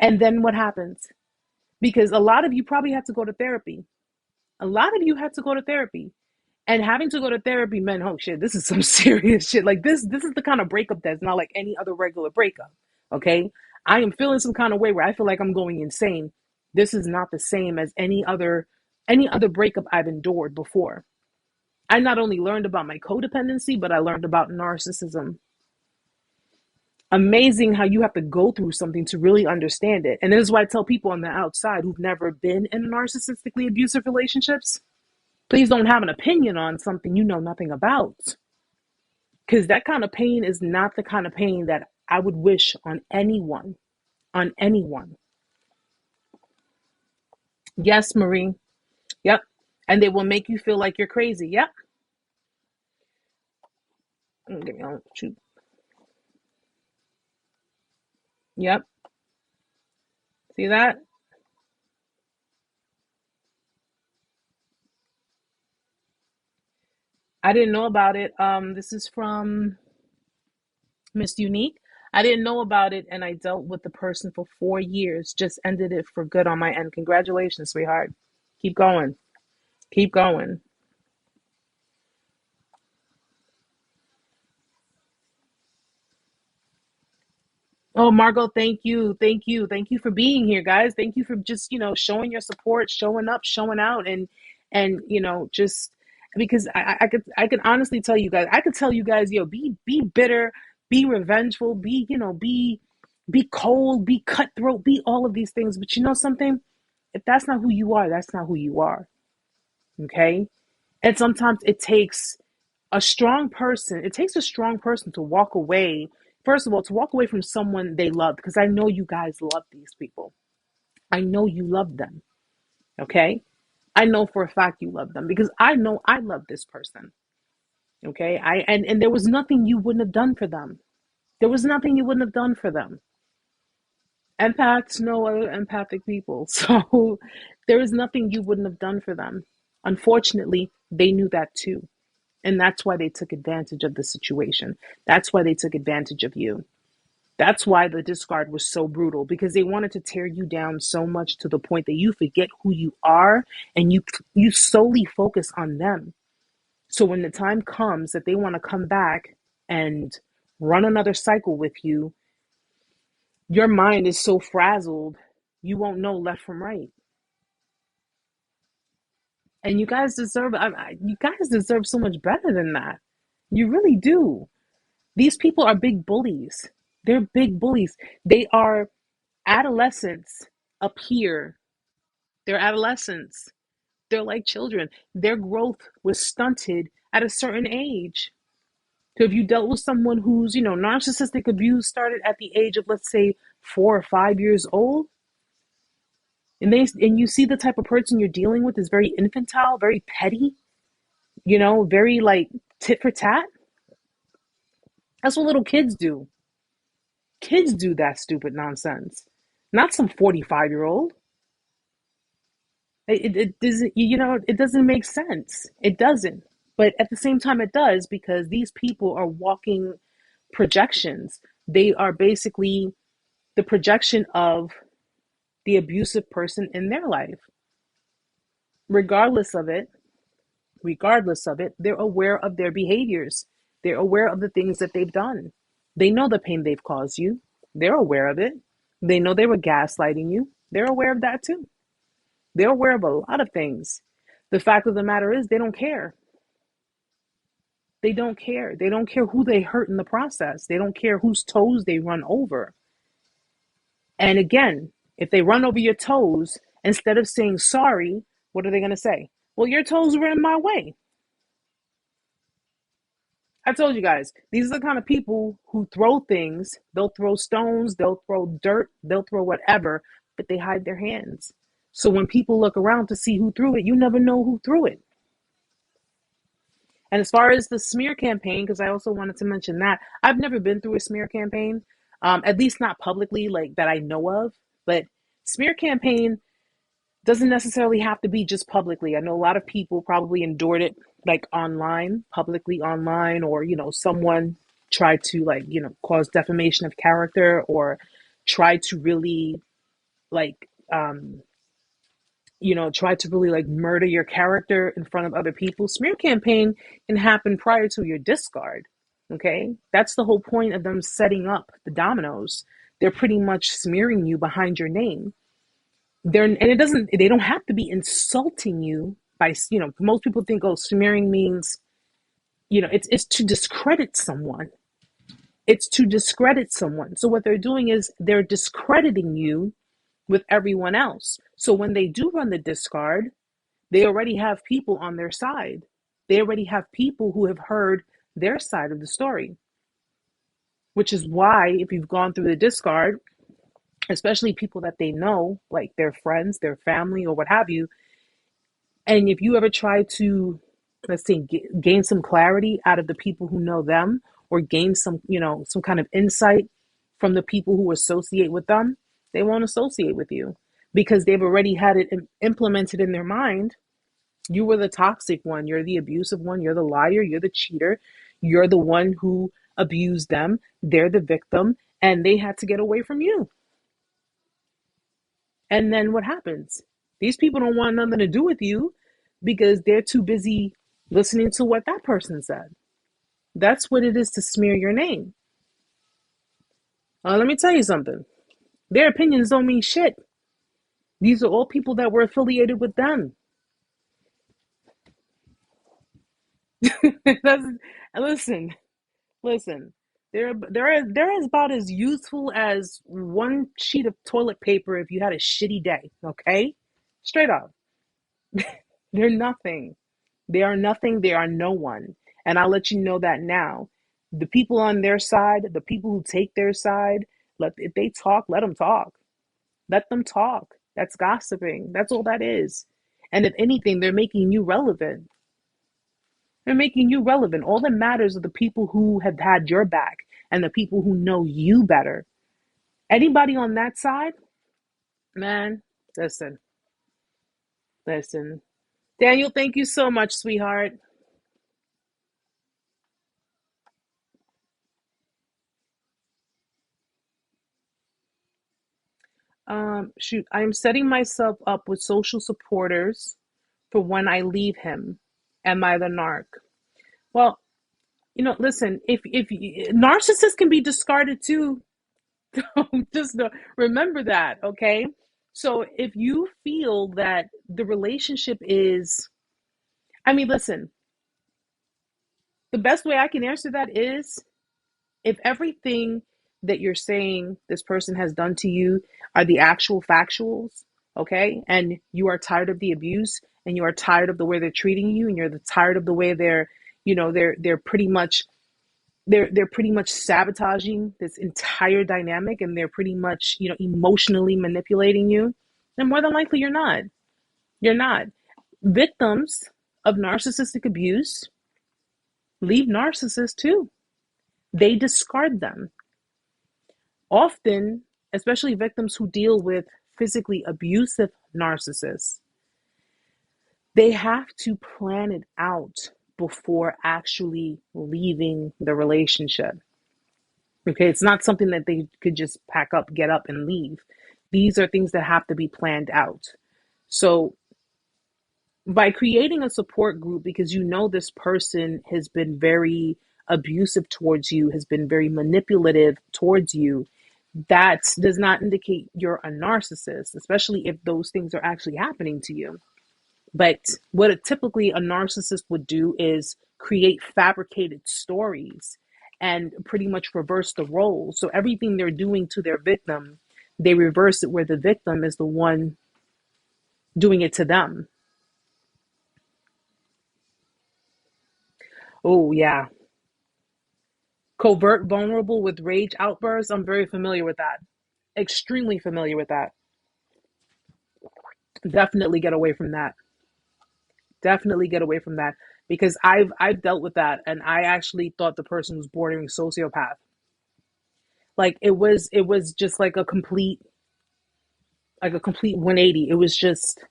A: And then what happens? Because a lot of you probably had to go to therapy. A lot of you had to go to therapy. And having to go to therapy meant, oh shit, this is some serious shit. Like this is the kind of breakup that's not like any other regular breakup. Okay? I am feeling some kind of way where I feel like I'm going insane. This is not the same as any other breakup I've endured before. I not only learned about my codependency, but I learned about narcissism. Amazing how you have to go through something to really understand it. And this is why I tell people on the outside who've never been in narcissistically abusive relationships, please don't have an opinion on something you know nothing about. Because that kind of pain is not the kind of pain that I would wish on anyone. On anyone. Yes, Marie. Yep. And they will make you feel like you're crazy. Yep. Give me on. Shoot. Yep. See that? I didn't know about it. This is from Miss Unique. I didn't know about it, and I dealt with the person for 4 years. Just ended it for good on my end. Congratulations, sweetheart. Keep going. Keep going. Oh, Margot, thank you. Thank you. Thank you for being here, guys. Thank you for just, showing your support, showing up, showing out, and just because I could honestly tell you guys, I could tell you guys, be bitter, be revengeful, be cold, be cutthroat, be all of these things. But you know something? If that's not who you are, that's not who you are. Okay? And sometimes it takes a strong person to walk away. First of all, to walk away from someone they love, because I know you guys love these people. I know you love them. Okay? I know for a fact you love them because I know I love this person. Okay? And there was nothing you wouldn't have done for them. There was nothing you wouldn't have done for them. Empaths know other empathic people. So there is nothing you wouldn't have done for them. Unfortunately, they knew that too. And that's why they took advantage of the situation. That's why they took advantage of you. That's why the discard was so brutal, because they wanted to tear you down so much to the point that you forget who you are and you solely focus on them. So when the time comes that they want to come back and run another cycle with you, your mind is so frazzled, you won't know left from right. And you guys deserve, you guys deserve so much better than that. You really do. These people are big bullies. They're big bullies. They are adolescents up here. They're adolescents. They're like children. Their growth was stunted at a certain age. So if you dealt with someone who's, narcissistic abuse started at the age of, let's say, 4 or 5 years old, and you see the type of person you're dealing with is very infantile, very petty, very like tit for tat. That's what little kids do. Kids do that stupid nonsense, not some 45-year-old. It doesn't, it doesn't make sense. It doesn't. But at the same time, it does, because these people are walking projections. They are basically the projection of the abusive person in their life. Regardless of it, they're aware of their behaviors. They're aware of the things that they've done. They know the pain they've caused you. They're aware of it. They know they were gaslighting you. They're aware of that too. They're aware of a lot of things. The fact of the matter is, they don't care. They don't care. They don't care who they hurt in the process. They don't care whose toes they run over. And again, if they run over your toes, instead of saying sorry, what are they going to say? Well, your toes were in my way. I told you guys, these are the kind of people who throw things. They'll throw stones, they'll throw dirt, they'll throw whatever, but they hide their hands. So when people look around to see who threw it, you never know who threw it. And as far as the smear campaign, because I also wanted to mention that, I've never been through a smear campaign, at least not publicly, like that I know of. But smear campaign doesn't necessarily have to be just publicly. I know a lot of people probably endured it like online, publicly online, or, someone tried to like, cause defamation of character, or try to really like, try to really like murder your character in front of other people. Smear campaign can happen prior to your discard. Okay. That's the whole point of them setting up the dominoes. They're pretty much smearing you behind your name. They don't have to be insulting you by, most people think, oh, smearing means, it's to discredit someone. It's to discredit someone. So what they're doing is they're discrediting you with everyone else. So when they do run the discard, they already have people on their side. They already have people who have heard their side of the story, which is why if you've gone through the discard, especially people that they know, like their friends, their family, or what have you, and if you ever try to, let's say, gain some clarity out of the people who know them, or gain some, some kind of insight from the people who associate with them, they won't associate with you because they've already had it implemented in their mind. You were the toxic one. You're the abusive one. You're the liar. You're the cheater. You're the one who abused them. They're the victim, and they had to get away from you. And then what happens? These people don't want nothing to do with you because they're too busy listening to what that person said. That's what it is to smear your name. Let me tell you something. Their opinions don't mean shit. These are all people that were affiliated with them. Listen. They're about as useful as one sheet of toilet paper if you had a shitty day. Okay, straight up. They're nothing. They are nothing. They are no one. And I'll let you know that now. The people on their side, the people who take their side, if they talk, let them talk. Let them talk. That's gossiping. That's all that is. And if anything, they're making you relevant. They're making you relevant. All that matters are the people who have had your back and the people who know you better. Anybody on that side, man, listen. Daniel, thank you so much, sweetheart. Shoot, I am setting myself up with social supporters for when I leave him. Am I the narc? Well, Listen, if narcissists can be discarded too, just remember that, okay? So if you feel that the relationship is, listen, the best way I can answer that is if everything that you're saying this person has done to you are the actual factuals, okay, and you are tired of the abuse and you are tired of the way they're treating you and you're tired of the way they're pretty much they're pretty much sabotaging this entire dynamic and they're pretty much emotionally manipulating you, then more than likely you're not victims of narcissistic abuse leave narcissists too. They discard them often, especially victims who deal with physically abusive narcissists. They have to plan it out before actually leaving the relationship. Okay, it's not something that they could just pack up, get up, and leave. These are things that have to be planned out. So, by creating a support group, because this person has been very abusive towards you, has been very manipulative towards you, that does not indicate you're a narcissist, especially if those things are actually happening to you. But what typically a narcissist would do is create fabricated stories and pretty much reverse the roles. So everything they're doing to their victim, they reverse it where the victim is the one doing it to them. Oh, yeah. Covert vulnerable with rage outbursts. I'm very familiar with that. Extremely familiar with that. Definitely get away from that. Definitely get away from that because I've dealt with that and I actually thought the person was bordering sociopath. Like it was just like a complete 180. It was just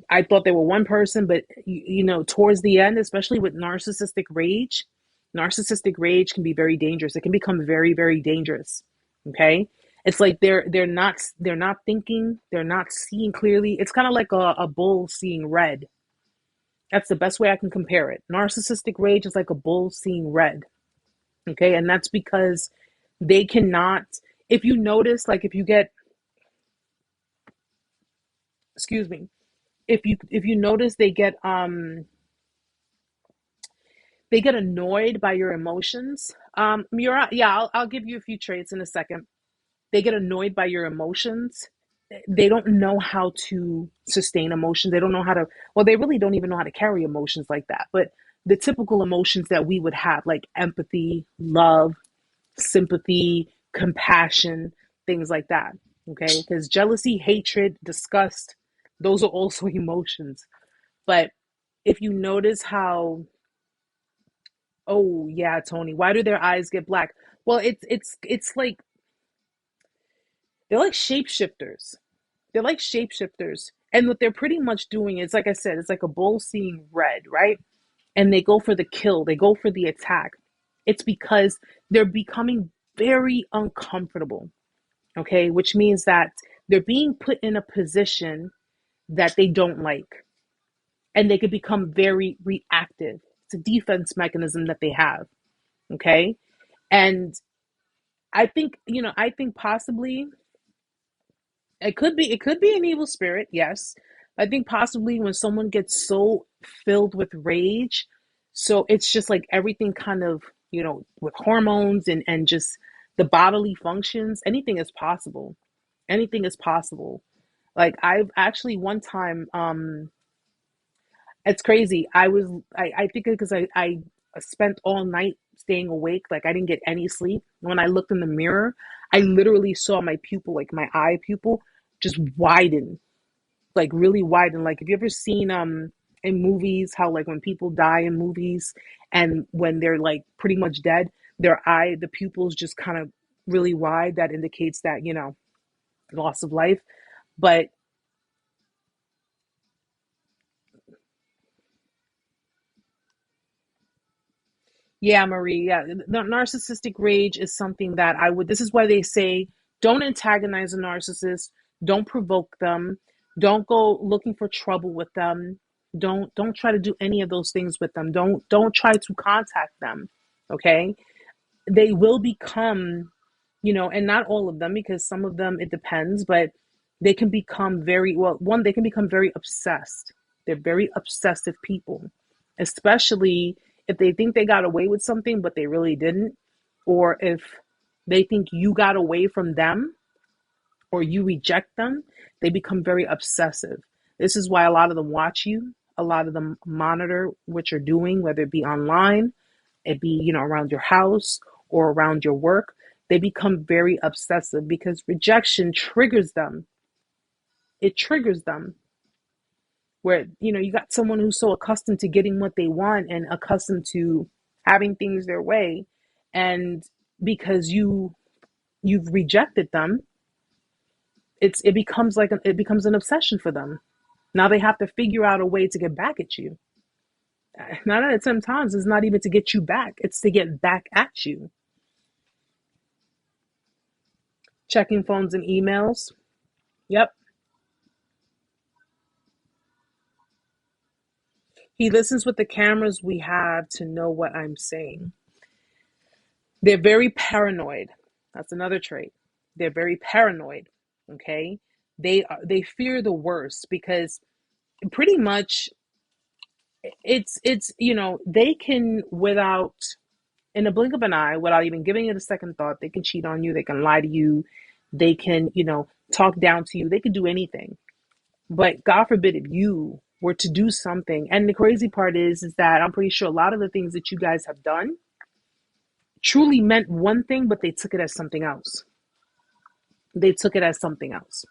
A: I thought they were one person, but towards the end, especially with narcissistic rage can be very dangerous. It can become very, very dangerous. Okay. It's like they're not thinking, they're not seeing clearly. It's kind of like a bull seeing red. That's the best way I can compare it. Narcissistic rage is like a bull seeing red. Okay. And that's because they cannot, if you notice, like if you get, excuse me, if you notice they get annoyed by your emotions. Yeah, I'll give you a few traits in a second. They get annoyed by your emotions. They don't know how to sustain emotions. They don't know how to, well, they really don't even know how to carry emotions like that. But the typical emotions that we would have, like empathy, love, sympathy, compassion, things like that. Okay. Because jealousy, hatred, disgust, those are also emotions. But if you notice how, oh yeah, Tony, why do their eyes get black? Well, it's like they're like shapeshifters. They're like shapeshifters. And what they're pretty much doing is, like I said, it's like a bull seeing red, right? And they go for the kill, they go for the attack. It's because they're becoming very uncomfortable, okay? Which means that they're being put in a position that they don't like. And they could become very reactive. It's a defense mechanism that they have, okay? And I think possibly it could be an evil spirit, yes. I think possibly when someone gets so filled with rage, so it's just like everything kind of, with hormones and just the bodily functions, anything is possible. Anything is possible. Like I've actually one time, it's crazy. I think because I spent all night staying awake, like I didn't get any sleep. When I looked in the mirror, I literally saw my pupil, like my eye pupil, just widen, like really widen. Like, have you ever seen in movies how like when people die in movies and when they're like pretty much dead, the pupils just kind of really wide. That indicates that loss of life. But yeah, Marie, yeah. The narcissistic rage is something that this is why they say don't antagonize a narcissist, don't provoke them, don't go looking for trouble with them. Don't try to do any of those things with them. Don't try to contact them. Okay? They will become, and not all of them, because some of them, it depends, but they can become very, well, one, they can become very obsessed. They're very obsessive people, especially if they think they got away with something, but they really didn't, or if they think you got away from them or you reject them, they become very obsessive. This is why a lot of them watch you, a lot of them monitor what you're doing, whether it be online, it be, around your house or around your work. They become very obsessive because rejection triggers them. It triggers them where, you got someone who's so accustomed to getting what they want and accustomed to having things their way. And because you've rejected them, it becomes it becomes an obsession for them. Now they have to figure out a way to get back at you. 9 out of 10 times it's not even to get you back, it's to get back at you. Checking phones and emails. Yep. He listens with the cameras we have to know what I'm saying. They're very paranoid. That's another trait. They're very paranoid. Okay. They fear the worst because pretty much it's they can, without, in a blink of an eye, without even giving it a second thought, they can cheat on you, they can lie to you, they can, talk down to you, they can do anything. But God forbid if you were to do something. And the crazy part is that I'm pretty sure a lot of the things that you guys have done truly meant one thing, but they took it as something else. They took it as something else.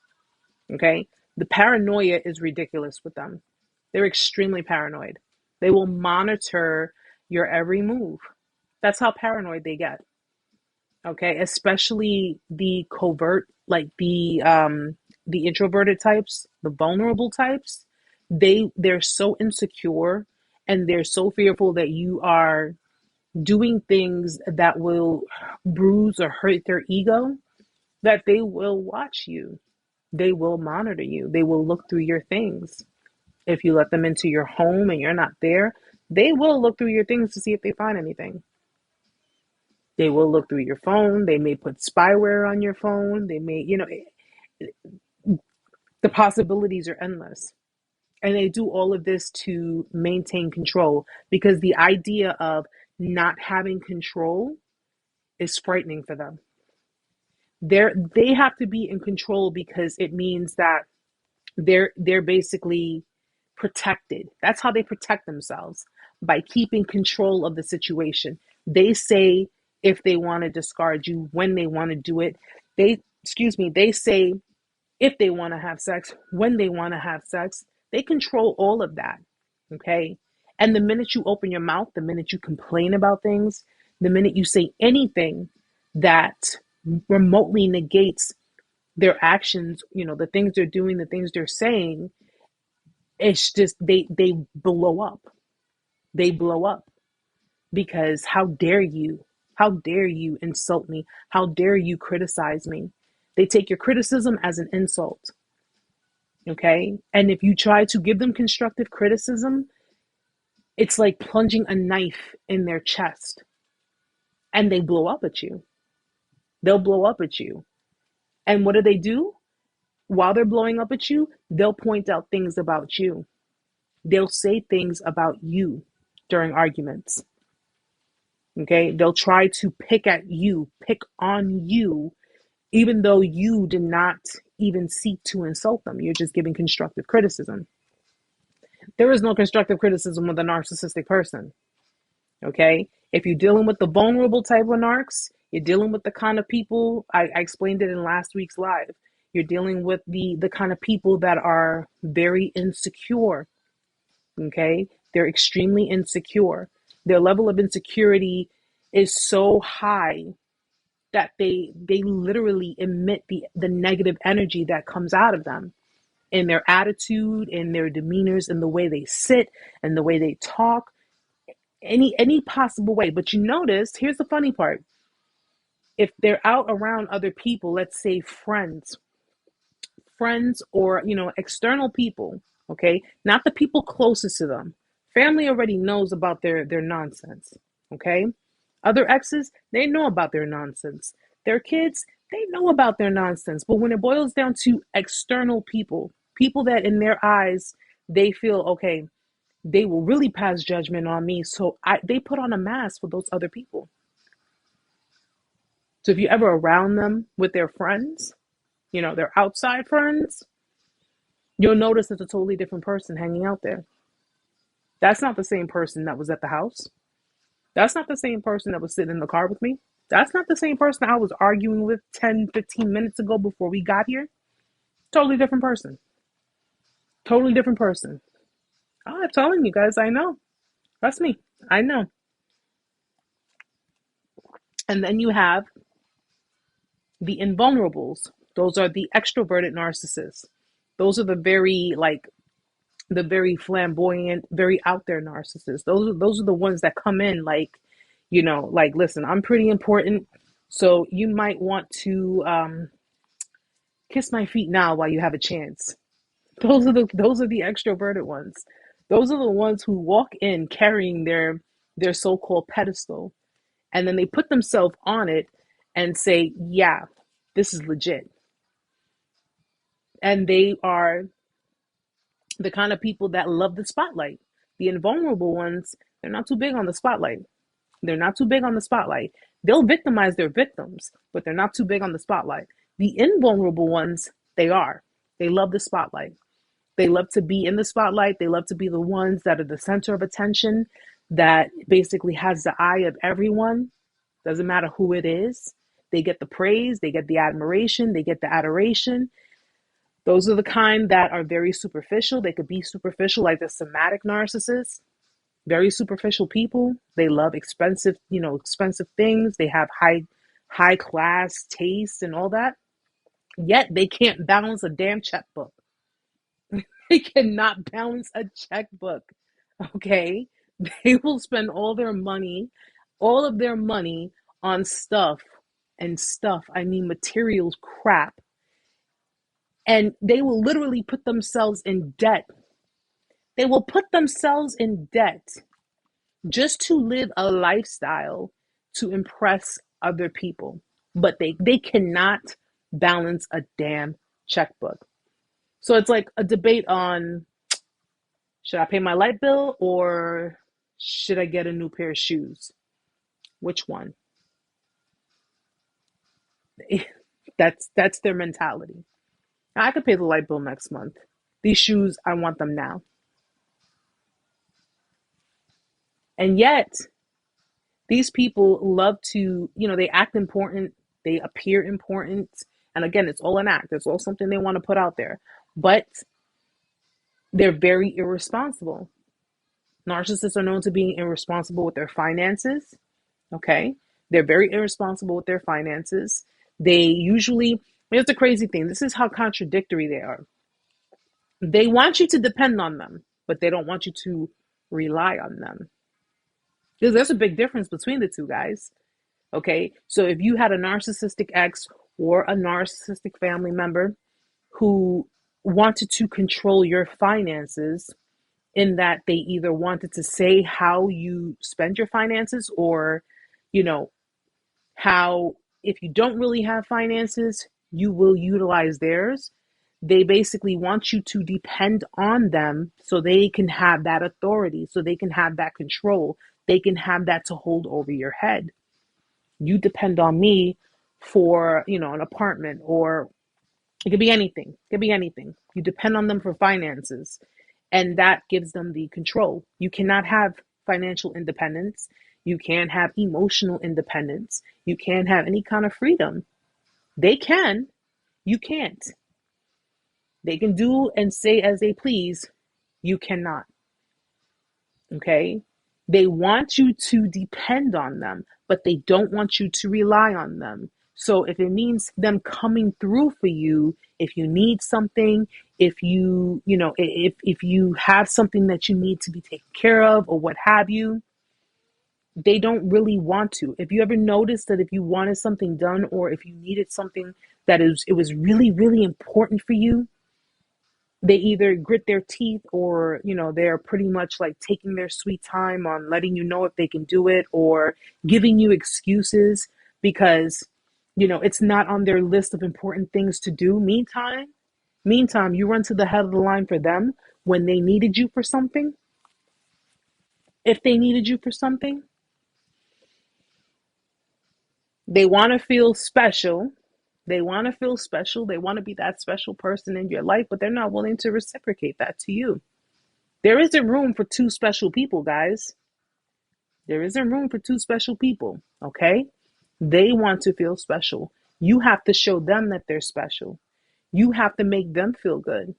A: Okay? The paranoia is ridiculous with them. They're extremely paranoid. They will monitor your every move. That's how paranoid they get. Okay? Especially the covert, like the introverted types, the vulnerable types. They're so insecure and they're so fearful that you are doing things that will bruise or hurt their ego that they will watch you. They will monitor you. They will look through your things. If you let them into your home and you're not there, they will look through your things to see if they find anything. They will look through your phone. They may put spyware on your phone. They may, the possibilities are endless. And they do all of this to maintain control because the idea of not having control is frightening for them. They have to be in control because it means that they're basically protected. That's how they protect themselves, by keeping control of the situation. They say if they want to discard you, when they want to do it. They say if they want to have sex, when they want to have sex. They control all of that. Okay? And the minute you open your mouth, the minute you complain about things, the minute you say anything that remotely negates their actions, the things they're doing, the things they're saying, it's just they blow up. They blow up because how dare you? How dare you insult me? How dare you criticize me? They take your criticism as an insult. Okay? And if you try to give them constructive criticism, it's like plunging a knife in their chest. And they blow up at you. They'll blow up at you. And what do? While they're blowing up at you, they'll point out things about you. They'll say things about you during arguments. Okay? They'll try to pick on you, even though you did not even seek to insult them. You're just giving constructive criticism. There is no constructive criticism with a narcissistic person. Okay? If you're dealing with the vulnerable type of narcs, you're dealing with the kind of people, I explained it in last week's live. You're dealing with the kind of people that are very insecure. Okay? They're extremely insecure. Their level of insecurity is so high that they literally emit the negative energy that comes out of them in their attitude, in their demeanors, in the way they sit, and the way they talk, any possible way. But you notice, here's the funny part. If they're out around other people, let's say friends or external people, Okay, not the people closest to them. Family already knows about their nonsense. Okay, other exes, they know about their nonsense. Their kids, they know about their nonsense. But when it boils down to external people, people that in their eyes they feel okay, they will really pass judgment on me. So they put on a mask with those other people. So if you're ever around them with their friends, their outside friends, you'll notice it's a totally different person hanging out there. That's not the same person that was at the house. That's not the same person that was sitting in the car with me. That's not the same person I was arguing with 10, 15 minutes ago before we got here. Totally different person. Totally different person. Oh, I'm telling you guys, I know. Trust me, I know. And then you have the invulnerables. Those are the extroverted narcissists. Those are the very flamboyant, very out there narcissists. Those are the ones that come in like, listen, I'm pretty important, so you might want to kiss my feet now while you have a chance. Those are the extroverted ones. Those are the ones who walk in carrying their so-called pedestal, and then they put themselves on it and say, yeah, this is legit. And they are the kind of people that love the spotlight. The invulnerable ones, they're not too big on the spotlight. They're not too big on the spotlight. They'll victimize their victims, but they're not too big on the spotlight. The invulnerable ones, they are. They love the spotlight. They love to be in the spotlight. They love to be the ones that are the center of attention, that basically has the eye of everyone. Doesn't matter who it is. They get the praise, they get the admiration, they get the adoration. Those are the kind that are very superficial. They could be superficial, like the somatic narcissist. Very superficial people. They love expensive things. They have high class taste and all that. Yet they can't balance a damn checkbook. They cannot balance a checkbook. Okay? They will spend all of their money on stuff, and stuff, I mean materials crap. And they will literally put themselves in debt. They will put themselves in debt just to live a lifestyle to impress other people. But they cannot balance a damn checkbook. So it's like a debate on, should I pay my light bill or should I get a new pair of shoes? Which one? That's their mentality. I could pay the light bill next month. These shoes, I want them now. And yet, these people love to, they act important, they appear important. And again, it's all an act. It's all something they want to put out there. But they're very irresponsible. Narcissists are known to being irresponsible with their finances. Okay? They're very irresponsible with their finances. They usually, here's the crazy thing. This is how contradictory they are. They want you to depend on them, but they don't want you to rely on them. Because there's a big difference between the two, guys. Okay? So if you had a narcissistic ex or a narcissistic family member who wanted to control your finances, in that they either wanted to say how you spend your finances, or, how if you don't really have finances, you will utilize theirs. They basically want you to depend on them so they can have that authority, so they can have that control. They can have that to hold over your head. You depend on me for, an apartment, or it could be anything. It could be anything. You depend on them for finances, and that gives them the control. You cannot have financial independence. You can't have emotional independence. You can't have any kind of freedom. They can. You can't. They can do and say as they please. You cannot. Okay? They want you to depend on them, but they don't want you to rely on them. So if it means them coming through for you, if you need something, if if you have something that you need to be taken care of or what have you, they don't really want to. If you ever noticed that if you wanted something done, or if you needed something it was really, really important for you, they either grit their teeth, or they're pretty much like taking their sweet time on letting you know if they can do it, or giving you excuses because it's not on their list of important things to do. Meantime, you run to the head of the line for them when they needed you for something. If they needed you for something, they want to feel special. They want to feel special. They want to be that special person in your life, but they're not willing to reciprocate that to you. There isn't room for two special people, guys. There isn't room for two special people, okay? They want to feel special. You have to show them that they're special. You have to make them feel good.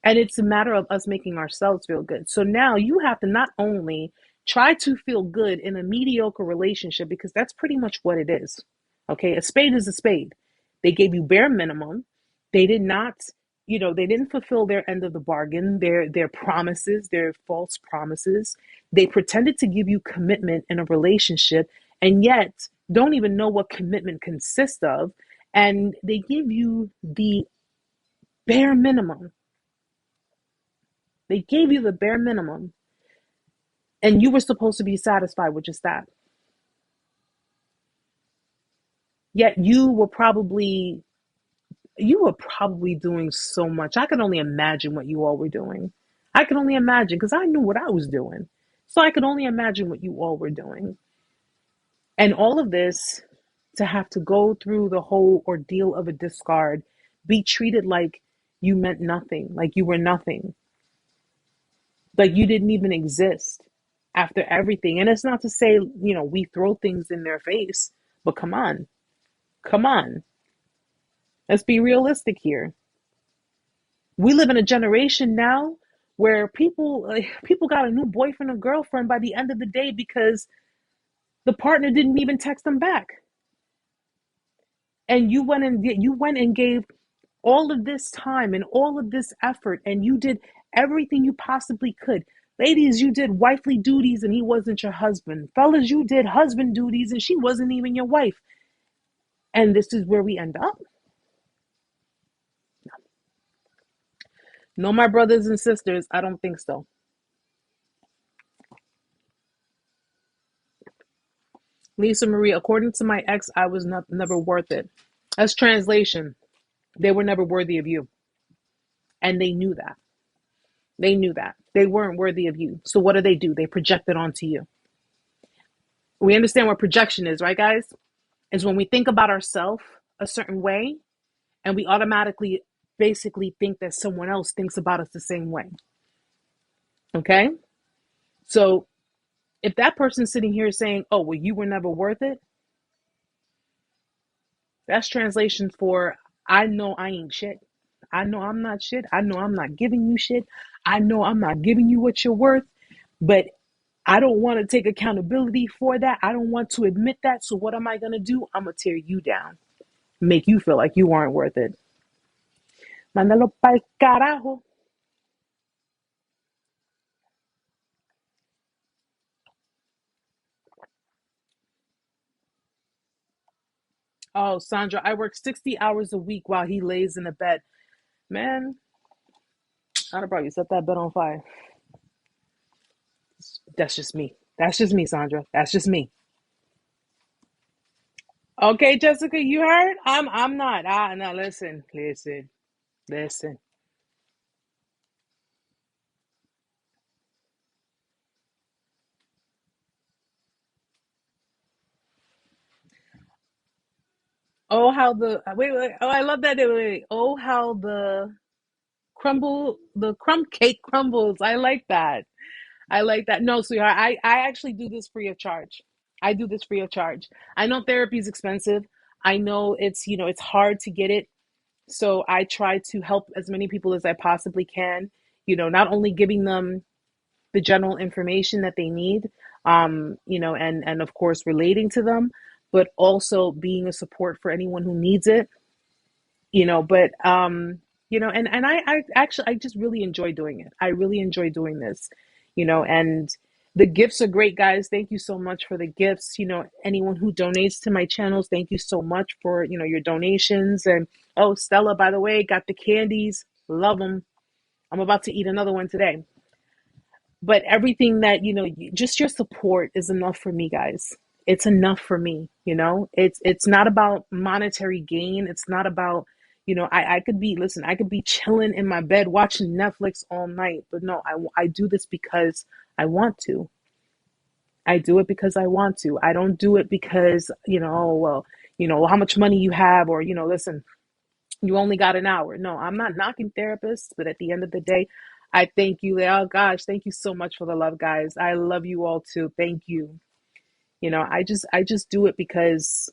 A: And it's a matter of us making ourselves feel good. So now you have to not only try to feel good in a mediocre relationship, because that's pretty much what it is. Okay, a spade is a spade. They gave you bare minimum. They did not, they didn't fulfill their end of the bargain, their promises, their false promises. They pretended to give you commitment in a relationship and yet don't even know what commitment consists of. And they give you the bare minimum. They gave you the bare minimum, and you were supposed to be satisfied with just that. Yet you were probably doing so much. I can only imagine what you all were doing. I can only imagine, because I knew what I was doing. So I could only imagine what you all were doing. And all of this, to have to go through the whole ordeal of a discard, be treated like you meant nothing, like you were nothing, like you didn't even exist after everything. And it's not to say, we throw things in their face, but come on. Let's be realistic here. We live in a generation now where people got a new boyfriend or girlfriend by the end of the day because the partner didn't even text them back. And you went and gave all of this time and all of this effort, and you did everything you possibly could. Ladies, you did wifely duties and he wasn't your husband. Fellas, you did husband duties and she wasn't even your wife. And this is where we end up. No, my brothers and sisters, I don't think so. Lisa Marie, according to my ex, I was never worth it. That's translation. They were never worthy of you. And they knew that. They knew that. They weren't worthy of you. So what do? They project it onto you. We understand what projection is, right, guys? Is when we think about ourselves a certain way and we automatically basically think that someone else thinks about us the same way. Okay? So if that person's sitting here saying, oh, well, you were never worth it, that's translation for, I know I ain't shit. I know I'm not shit. I know I'm not giving you shit. I know I'm not giving you what you're worth, but I don't want to take accountability for that. I don't want to admit that. So what am I going to do? I'm going to tear you down, make you feel like you aren't worth it. Mándalo pa'l carajo. Oh, Sandra, I work 60 hours a week while he lays in the bed. Man, I'd have probably set that bed on fire. That's just me. That's just me, Sandra. That's just me. Okay, Jessica, you heard? I'm not. No, listen. Oh, how the wait. Oh, I love that. Wait. Oh, how the crumb cake crumbles. I like that. I like that. No, sweetheart, I actually do this free of charge. I do this free of charge. I know therapy is expensive. I know it's hard to get it. So I try to help as many people as I possibly can, not only giving them the general information that they need, and of course relating to them, but also being a support for anyone who needs it, but and I actually I just really enjoy doing it. I really enjoy doing this, and the gifts are great, guys. Thank you so much for the gifts. Anyone who donates to my channels, thank you so much for your donations. And oh, Stella, by the way, got the candies. Love them. I'm about to eat another one today. But everything that, just your support is enough for me, guys. It's enough for me, it's not about monetary gain. It's not about, I could be, listen, I could be chilling in my bed watching Netflix all night, but no, I do this because I want to. I do it because I want to. I don't do it because, oh, well, how much money you have, or, listen, you only got an hour. No, I'm not knocking therapists, but at the end of the day, I thank you. Oh gosh, thank you so much for the love, guys. I love you all too. Thank you. I just do it because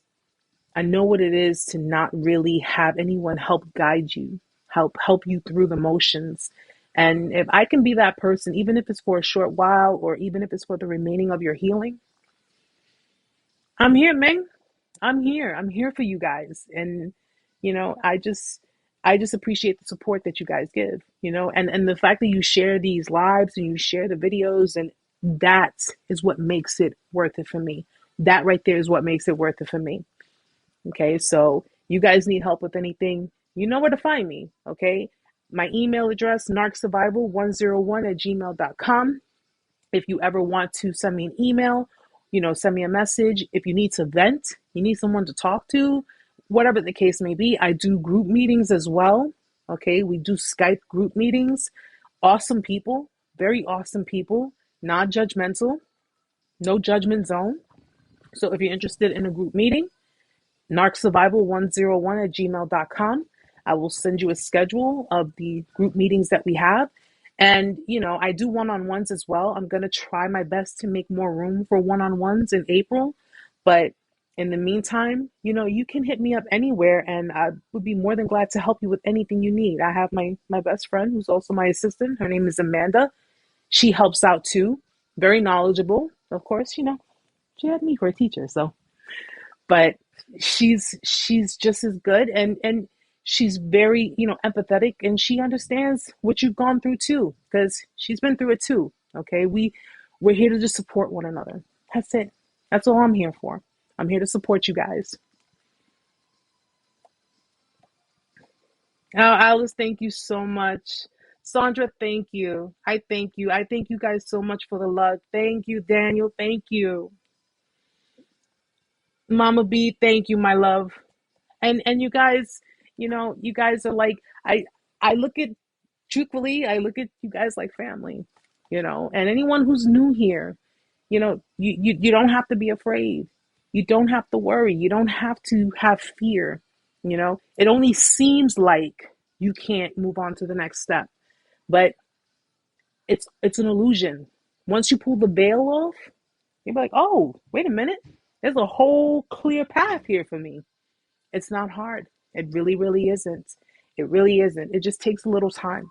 A: I know what it is to not really have anyone help guide you, help you through the motions. And if I can be that person, even if it's for a short while or even if it's for the remaining of your healing, I'm here, man. I'm here. I'm here for you guys. And, I just appreciate the support that you guys give, and the fact that you share these lives and you share the videos, and that is what makes it worth it for me. That right there is what makes it worth it for me. Okay. So you guys need help with anything, you know where to find me. Okay. My email address, narcsurvival101@gmail.com. If you ever want to send me an email, send me a message. If you need to vent, you need someone to talk to, whatever the case may be, I do group meetings as well. Okay, we do Skype group meetings. Awesome people, very awesome people, non judgmental, no judgment zone. So if you're interested in a group meeting, narcsurvival101@gmail.com. I will send you a schedule of the group meetings that we have. And, I do one-on-ones as well. I'm going to try my best to make more room for one-on-ones in April. But in the meantime, you can hit me up anywhere and I would be more than glad to help you with anything you need. I have my best friend who's also my assistant. Her name is Amanda. She helps out too. Very knowledgeable. Of course, she had me for a teacher, so but she's just as good, and she's very empathetic, and she understands what you've gone through too, because she's been through it too. Okay, we're here to just support one another. That's it. That's all I'm here for. I'm here to support you guys. Alice, thank you so much. Sandra, thank you. I thank you guys so much for the love. Thank you, Daniel. Thank you. Mama B, thank you, my love. And you guys, you guys are like, I look at, truthfully, I look at you guys like family, and anyone who's new here, you don't have to be afraid. You don't have to worry. You don't have to have fear. It only seems like you can't move on to the next step, but it's an illusion. Once you pull the veil off, you're like, oh, wait a minute. There's a whole clear path here for me. It's not hard. It really, really isn't. It really isn't. It just takes a little time.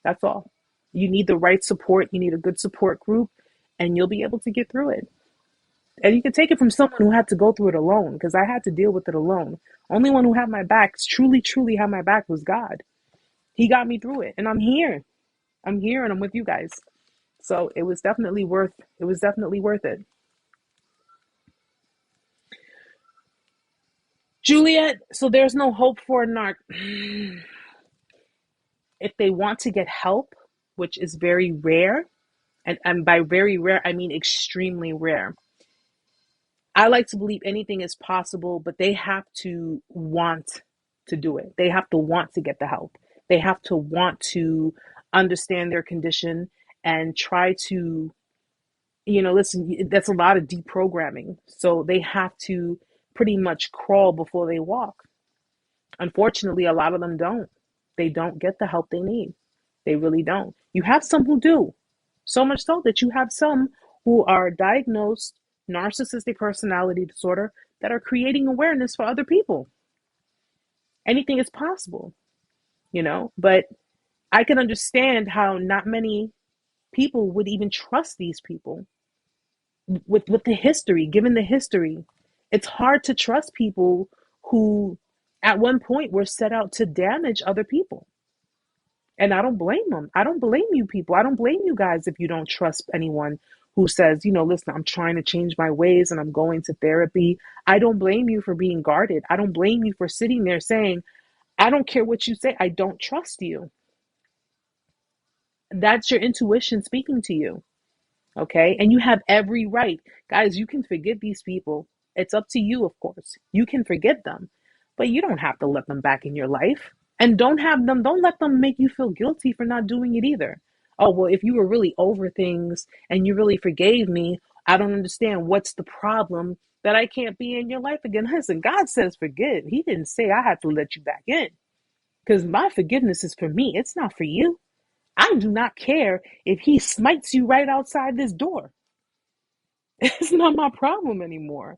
A: That's all. You need the right support. You need a good support group, and you'll be able to get through it. And you can take it from someone who had to go through it alone, because I had to deal with it alone. Only one who had my back, truly, truly had my back, was God. He got me through it, and I'm here. I'm here, and I'm with you guys. So it was definitely worth. It was definitely worth it. Juliet, so there's no hope for a narc. If they want to get help, which is very rare, and by very rare, I mean extremely rare. I like to believe anything is possible, but they have to want to do it. They have to want to get the help. They have to want to understand their condition and try to, listen, that's a lot of deprogramming. So they have to pretty much crawl before they walk. Unfortunately, a lot of them don't. They don't get the help they need. They really don't. You have some who do. So much so that you have some who are diagnosed narcissistic personality disorder that are creating awareness for other people. Anything is possible, but I can understand how not many people would even trust these people with the history, given the history. It's hard to trust people who at one point were set out to damage other people. And I don't blame them. I don't blame you people. I don't blame you guys if you don't trust anyone who says, listen, I'm trying to change my ways and I'm going to therapy. I don't blame you for being guarded. I don't blame you for sitting there saying, I don't care what you say. I don't trust you. That's your intuition speaking to you. Okay. And you have every right. Guys, you can forgive these people. It's up to you, of course. You can forgive them, but you don't have to let them back in your life. And don't let them make you feel guilty for not doing it either. Oh, well, if you were really over things and you really forgave me, I don't understand what's the problem that I can't be in your life again. Listen, God says forgive. He didn't say I have to let you back in because my forgiveness is for me. It's not for you. I do not care if he smites you right outside this door. It's not my problem anymore.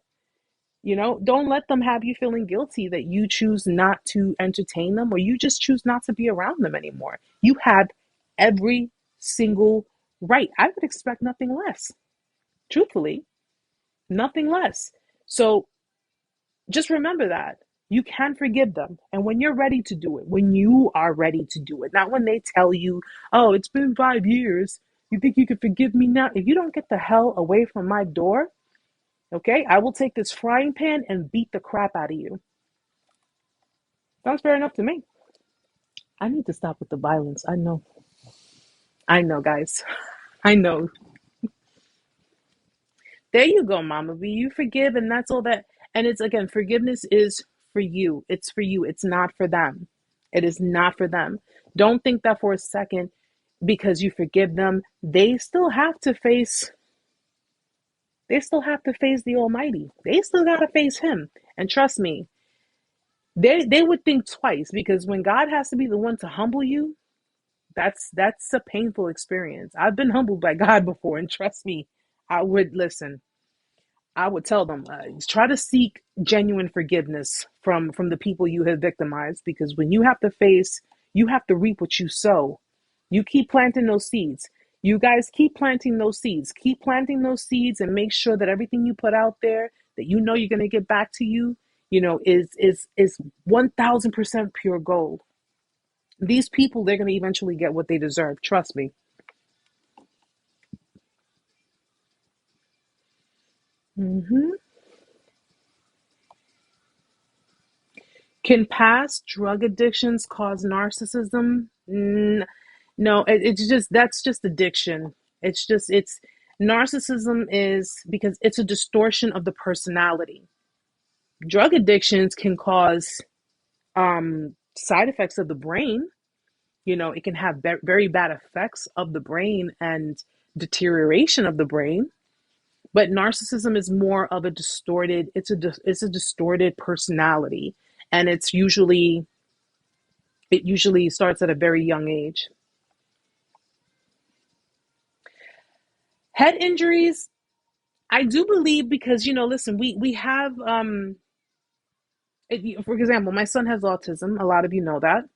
A: Don't let them have you feeling guilty that you choose not to entertain them or you just choose not to be around them anymore. You have every single right. I would expect nothing less. Truthfully, nothing less. So just remember that you can forgive them. And when you're ready to do it, when you are ready to do it, not when they tell you, oh, it's been 5 years. You think you could forgive me now? If you don't get the hell away from my door, okay, I will take this frying pan and beat the crap out of you. Sounds fair enough to me. I need to stop with the violence. I know. I know, guys. I know. There you go, Mama B. You forgive, and that's all that. And it's again, forgiveness is for you. It's for you. It's not for them. It is not for them. Don't think that for a second because you forgive them, they still have to face. They still have to face the Almighty. They still got to face Him. And trust me, they would think twice because when God has to be the one to humble you, that's a painful experience. I've been humbled by God before, and trust me, I would listen. I would tell them, try to seek genuine forgiveness from the people you have victimized, because when you have to face, you have to reap what you sow. You keep planting those seeds. You guys keep planting those seeds. Keep planting those seeds and make sure that everything you put out there that you know you're going to get back to you, is 1000% pure gold. These people, they're going to eventually get what they deserve. Trust me. hmm Can past drug addictions cause narcissism? No, it's just that's just addiction. It's narcissism is because it's a distortion of the personality. Drug addictions can cause side effects of the brain. It can have very bad effects of the brain and deterioration of the brain. But narcissism is more of a distorted. It's a distorted personality, and it usually starts at a very young age. Head injuries, I do believe, because listen, we have for example, my son has autism. A lot of you know that.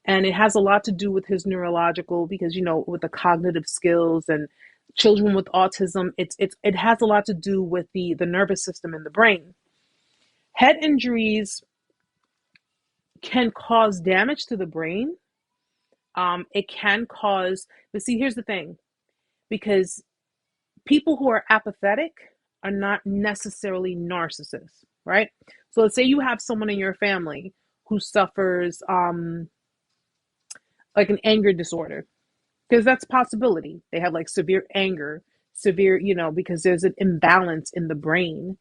A: And it has a lot to do with his neurological, because with the cognitive skills and children with autism, it has a lot to do with the nervous system in the brain. Head injuries can cause damage to the brain. It can cause, but see, here's the thing, because people who are apathetic are not necessarily narcissists, right? So let's say you have someone in your family who suffers like an anger disorder, because that's a possibility. They have like severe anger, because there's an imbalance in the brain.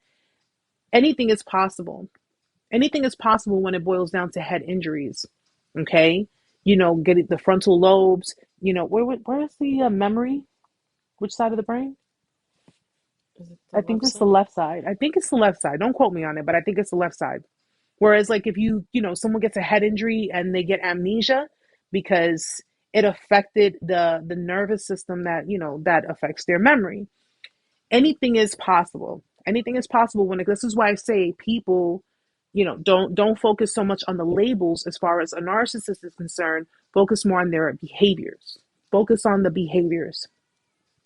A: Anything is possible. Anything is possible when it boils down to head injuries. Okay, getting the frontal lobes. Where is the memory? Which side of the brain?
B: Is it the
A: I think
B: left
A: it's the
B: side?
A: left side. I think it's the left side. Don't quote me on it, but I think it's the left side. Whereas, like, if someone gets a head injury and they get amnesia because it affected the nervous system that affects their memory. Anything is possible. Anything is possible this is why I say people, don't focus so much on the labels as far as a narcissist is concerned. Focus more on their behaviors. Focus on the behaviors.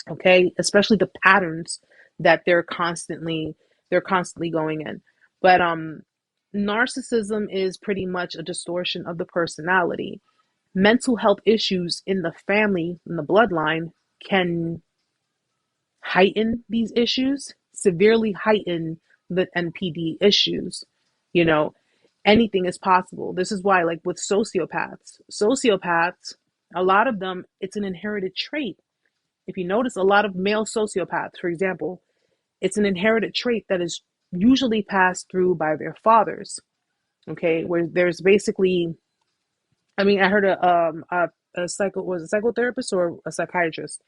A: Okay, especially the patterns that they're constantly going in. But narcissism is pretty much a distortion of the personality. Mental health issues in the family, in the bloodline, can heighten these issues, severely heighten the NPD issues. You know, anything is possible. This is why, like with sociopaths, A lot of them, it's an inherited trait. If you notice, a lot of male sociopaths, for example, it's an inherited trait that is usually passed through by their fathers. Okay, where there's basically, I mean, I heard a psychotherapist or a psychiatrist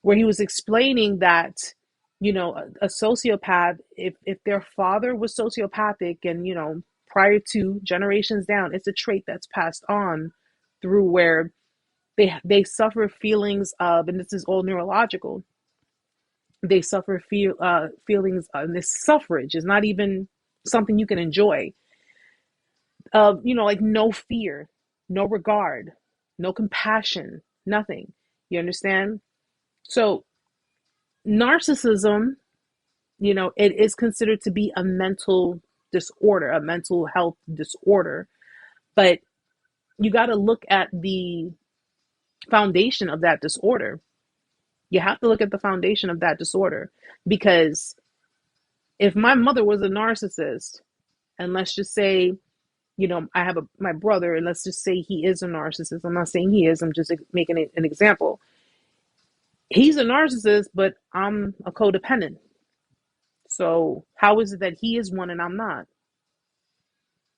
A: where he was explaining that, a sociopath, if their father was sociopathic and, prior to generations down, it's a trait that's passed on through where they suffer feelings of, and this is all neurological, they suffer feelings, and this suffrage is not even something you can enjoy, of, like no fear, no regard, no compassion, nothing. You understand? So narcissism, it is considered to be a mental disorder, a mental health disorder. But you got to look at the foundation of that disorder. You have to look at the foundation of that disorder. Because if my mother was a narcissist, and let's just say, I have my brother, and let's just say he is a narcissist. I'm not saying he is, I'm just making an example. He's a narcissist, but I'm a codependent. So how is it that he is one and I'm not?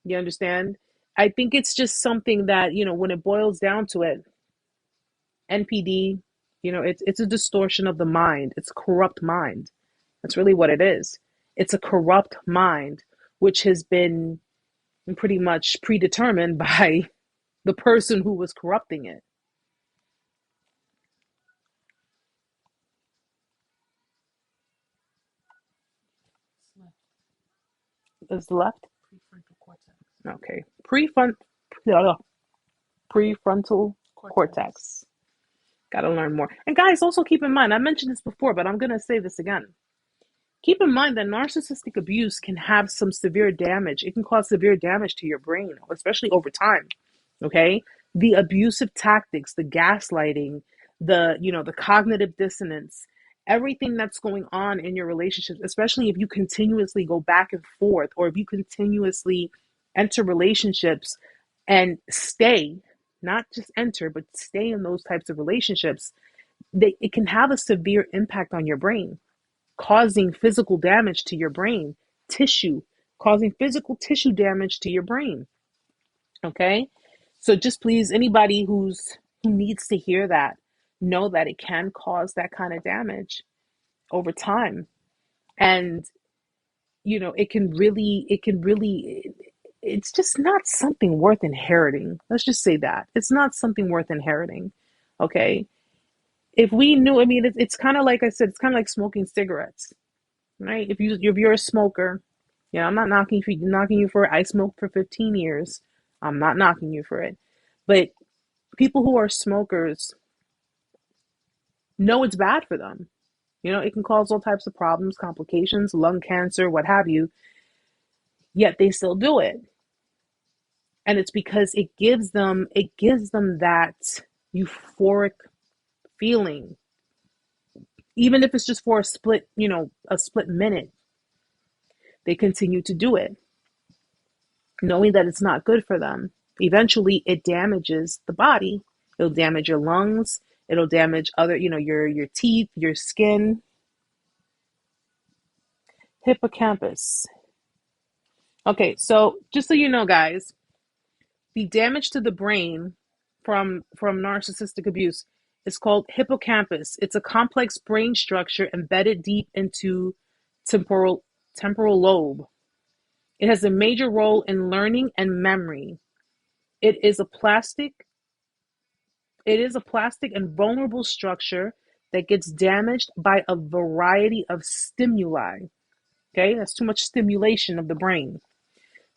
A: You understand? I think it's just something that, when it boils down to it, NPD, it's a distortion of the mind. It's a corrupt mind. That's really what it is. It's a corrupt mind, which has been pretty much predetermined by the person who was corrupting it. Is the left?
B: Prefrontal cortex.
A: Okay. Prefrontal cortex. Got to learn more. And guys, also keep in mind, I mentioned this before, but I'm going to say this again. Keep in mind that narcissistic abuse can have some severe damage. It can cause severe damage to your brain, especially over time. Okay? The abusive tactics, the gaslighting, the cognitive dissonance, everything that's going on in your relationships, especially if you continuously go back and forth, or if you continuously enter relationships and stay, not just enter, but stay in those types of relationships, it can have a severe impact on your brain, causing physical damage to your brain, causing physical tissue damage to your brain. Okay? So just please, anybody who needs to hear that, know that it can cause that kind of damage over time. And, it's just not something worth inheriting. Let's just say that. It's not something worth inheriting. Okay? If we knew, I mean, it's kind of like I said, it's kind of like smoking cigarettes, right? If you're a smoker, I'm not knocking you for it. I smoked for 15 years. I'm not knocking you for it. But people who are smokers know it's bad for them. It can cause all types of problems, complications, lung cancer, what have you. Yet they still do it. And it's because it gives them that euphoric feeling. Even if it's just for a split minute, they continue to do it, knowing that it's not good for them. Eventually, it damages the body. It'll damage your lungs. It'll damage your teeth, your skin. Hippocampus. Okay, so just so you know, guys, the damage to the brain from narcissistic abuse is called hippocampus. It's a complex brain structure embedded deep into temporal lobe. It has a major role in learning and memory. It is a plastic and vulnerable structure that gets damaged by a variety of stimuli. Okay, that's too much stimulation of the brain.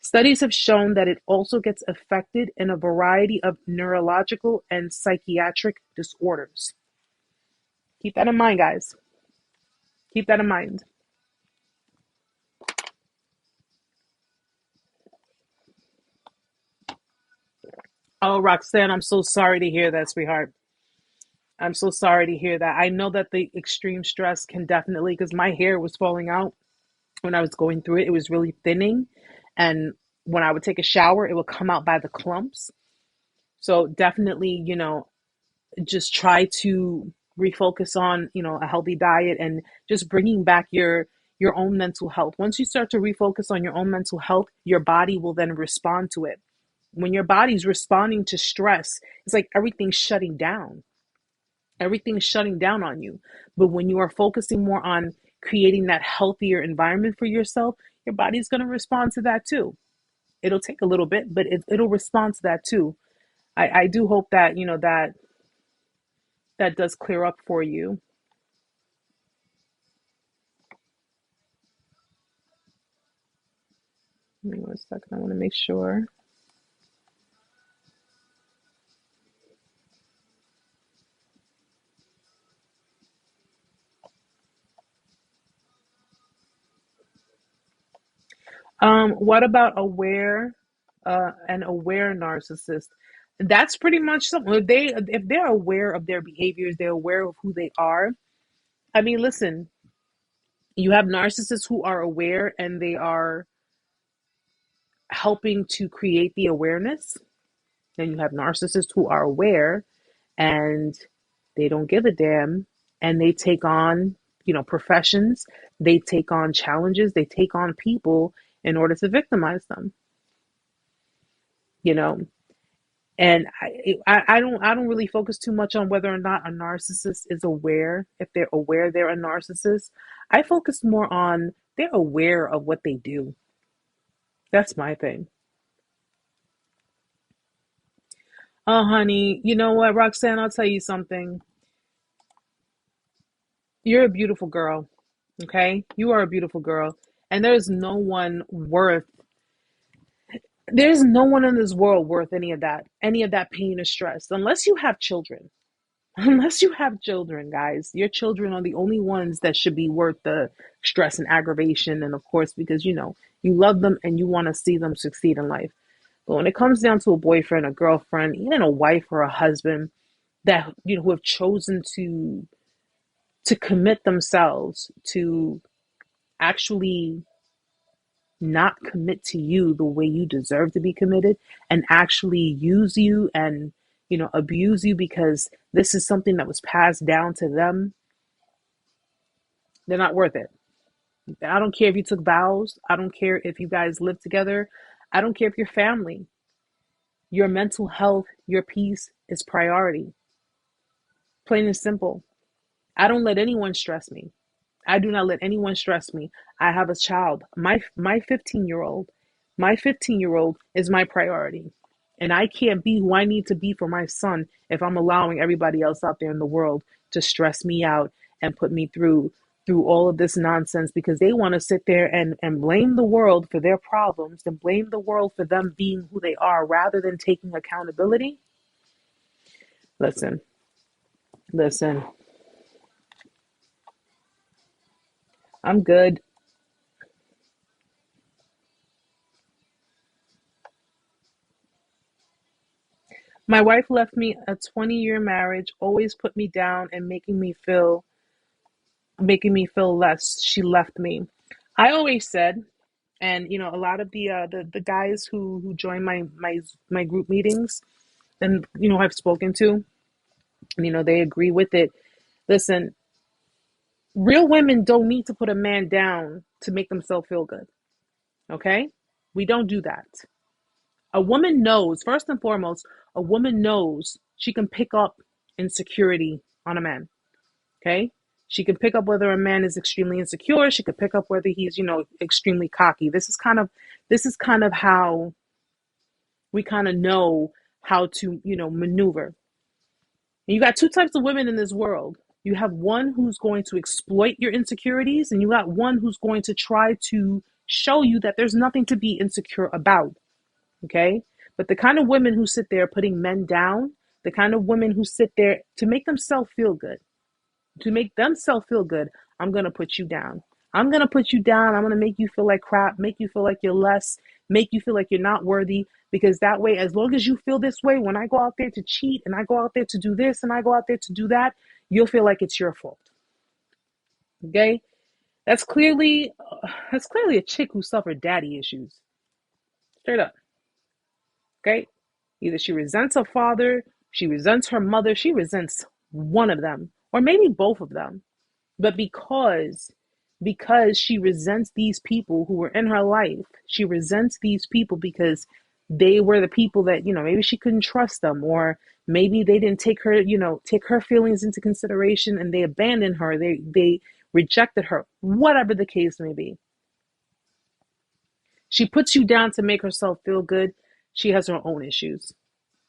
A: Studies have shown that it also gets affected in a variety of neurological and psychiatric disorders. Keep that in mind, guys. Keep that in mind. Oh, Roxanne, I'm so sorry to hear that, sweetheart. I'm so sorry to hear that. I know that the extreme stress can definitely, because my hair was falling out when I was going through it. It was really thinning. And when I would take a shower, it would come out by the clumps. So definitely, just try to refocus on, a healthy diet and just bringing back your own mental health. Once you start to refocus on your own mental health, your body will then respond to it. When your body's responding to stress, it's like everything's shutting down. Everything's shutting down on you. But when you are focusing more on creating that healthier environment for yourself, your body's going to respond to that too. It'll take a little bit, but it'll respond to that too. I do hope that, that does clear up for you. Give me 1 second. I want to make sure. What about aware, an aware narcissist? That's pretty much something. If they're aware of their behaviors, they're aware of who they are. I mean, listen, you have narcissists who are aware and they are helping to create the awareness. Then you have narcissists who are aware and they don't give a damn and they take on, professions, they take on challenges, they take on people in order to victimize them, you know. And I don't really focus too much on whether or not a narcissist is aware, if they're aware they're a narcissist. I focus more on they're aware of what they do. That's my thing. Oh, honey, you know what, Roxanne, I'll tell you something. You're a beautiful girl, okay? You are a beautiful girl. And there's no one in this world worth any of that pain or stress, unless you have children. Unless you have children, guys. Your children are the only ones that should be worth the stress and aggravation. And of course, because you love them and you want to see them succeed in life. But when it comes down to a boyfriend, a girlfriend, even a wife or a husband that who have chosen to commit themselves to actually not commit to you the way you deserve to be committed and actually use you and abuse you because this is something that was passed down to them, they're not worth it. I don't care if you took vows. I don't care if you guys live together. I don't care if you're family. Your mental health, your peace is priority. Plain and simple. I don't let anyone stress me. I do not let anyone stress me. I have a child. My 15-year-old, my 15-year-old is my priority. And I can't be who I need to be for my son if I'm allowing everybody else out there in the world to stress me out and put me through all of this nonsense because they want to sit there and blame the world for their problems and blame the world for them being who they are rather than taking accountability. Listen, listen, I'm good. My wife left me a 20-year marriage, always put me down and making me feel less. She left me. I always said, and a lot of the guys who join my group meetings and I've spoken to, they agree with it. Listen, real women don't need to put a man down to make themselves feel good. Okay? We don't do that. A woman knows, first and foremost, a woman knows she can pick up insecurity on a man. Okay? She can pick up whether a man is extremely insecure. She can pick up whether he's, extremely cocky. This is kind of how we kind of know how to, maneuver. And you got two types of women in this world. You have one who's going to exploit your insecurities, and you got one who's going to try to show you that there's nothing to be insecure about. Okay? But the kind of women who sit there putting men down, the kind of women who sit there to make themselves feel good, I'm going to put you down. I'm going to put you down. I'm going to make you feel like crap, make you feel like you're less, make you feel like you're not worthy. Because that way, as long as you feel this way, when I go out there to cheat and I go out there to do this and I go out there to do that, you'll feel like it's your fault. Okay? That's clearly a chick who suffered daddy issues. Straight up. Okay? Either she resents her father She resents her mother. She resents one of them, or maybe both of them. But because she resents these people who were in her life, she resents these people because they were the people that, maybe she couldn't trust them, or maybe they didn't take her feelings into consideration, and they abandoned her. They rejected her, whatever the case may be. She puts you down to make herself feel good. She has her own issues,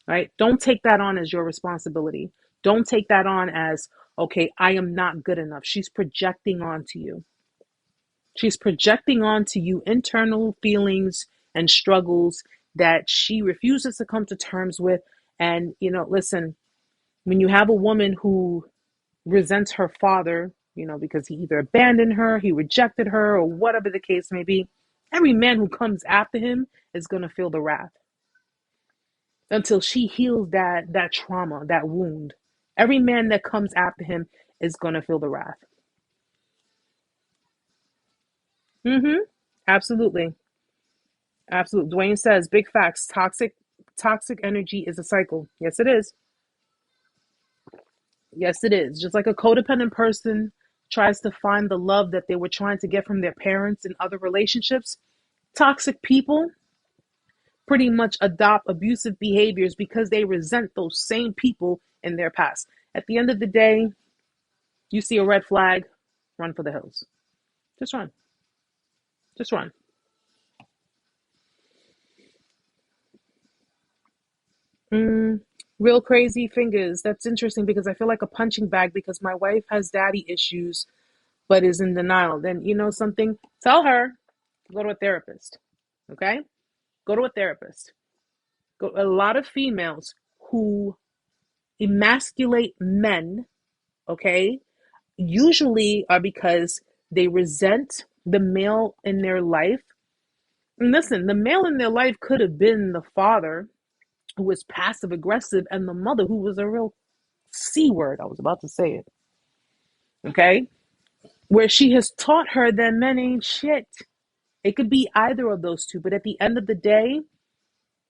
A: right? Don't take that on as your responsibility. Don't take that on as, okay, I am not good enough. She's projecting onto you. She's projecting onto you internal feelings and struggles that she refuses to come to terms with. And, listen, when you have a woman who resents her father, because he either abandoned her, he rejected her, or whatever the case may be, every man who comes after him is going to feel the wrath until she heals that trauma, that wound. Every man that comes after him is going to feel the wrath. Mm-hmm. Absolutely. Absolutely. Dwayne says, big facts. Toxic energy is a cycle. Yes, it is. Yes, it is. Just like a codependent person tries to find the love that they were trying to get from their parents and other relationships, toxic people pretty much adopt abusive behaviors because they resent those same people in their past. At the end of the day, you see a red flag, run for the hills. Just run. Just run. Real crazy fingers. That's interesting because I feel like a punching bag because my wife has daddy issues but is in denial. Then, something? Tell her to go to a therapist. Okay? Go to a therapist. A lot of females who emasculate men, okay, usually are because they resent the male in their life. And listen, the male in their life could have been the father who was passive aggressive and the mother who was a real C word. I was about to say it. Okay? Where she has taught her that men ain't shit. It could be either of those two, but at the end of the day,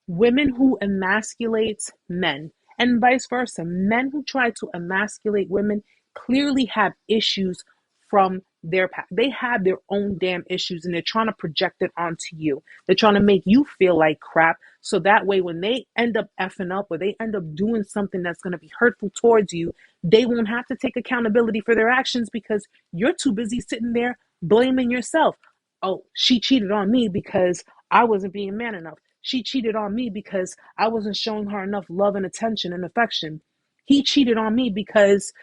A: women who emasculate men and vice versa, men who try to emasculate women clearly have issues from their past. They have their own damn issues and they're trying to project it onto you. They're trying to make you feel like crap. So that way, when they end up effing up or they end up doing something that's going to be hurtful towards you, they won't have to take accountability for their actions because you're too busy sitting there blaming yourself. Oh, she cheated on me because I wasn't being man enough. She cheated on me because I wasn't showing her enough love and attention and affection. He cheated on me because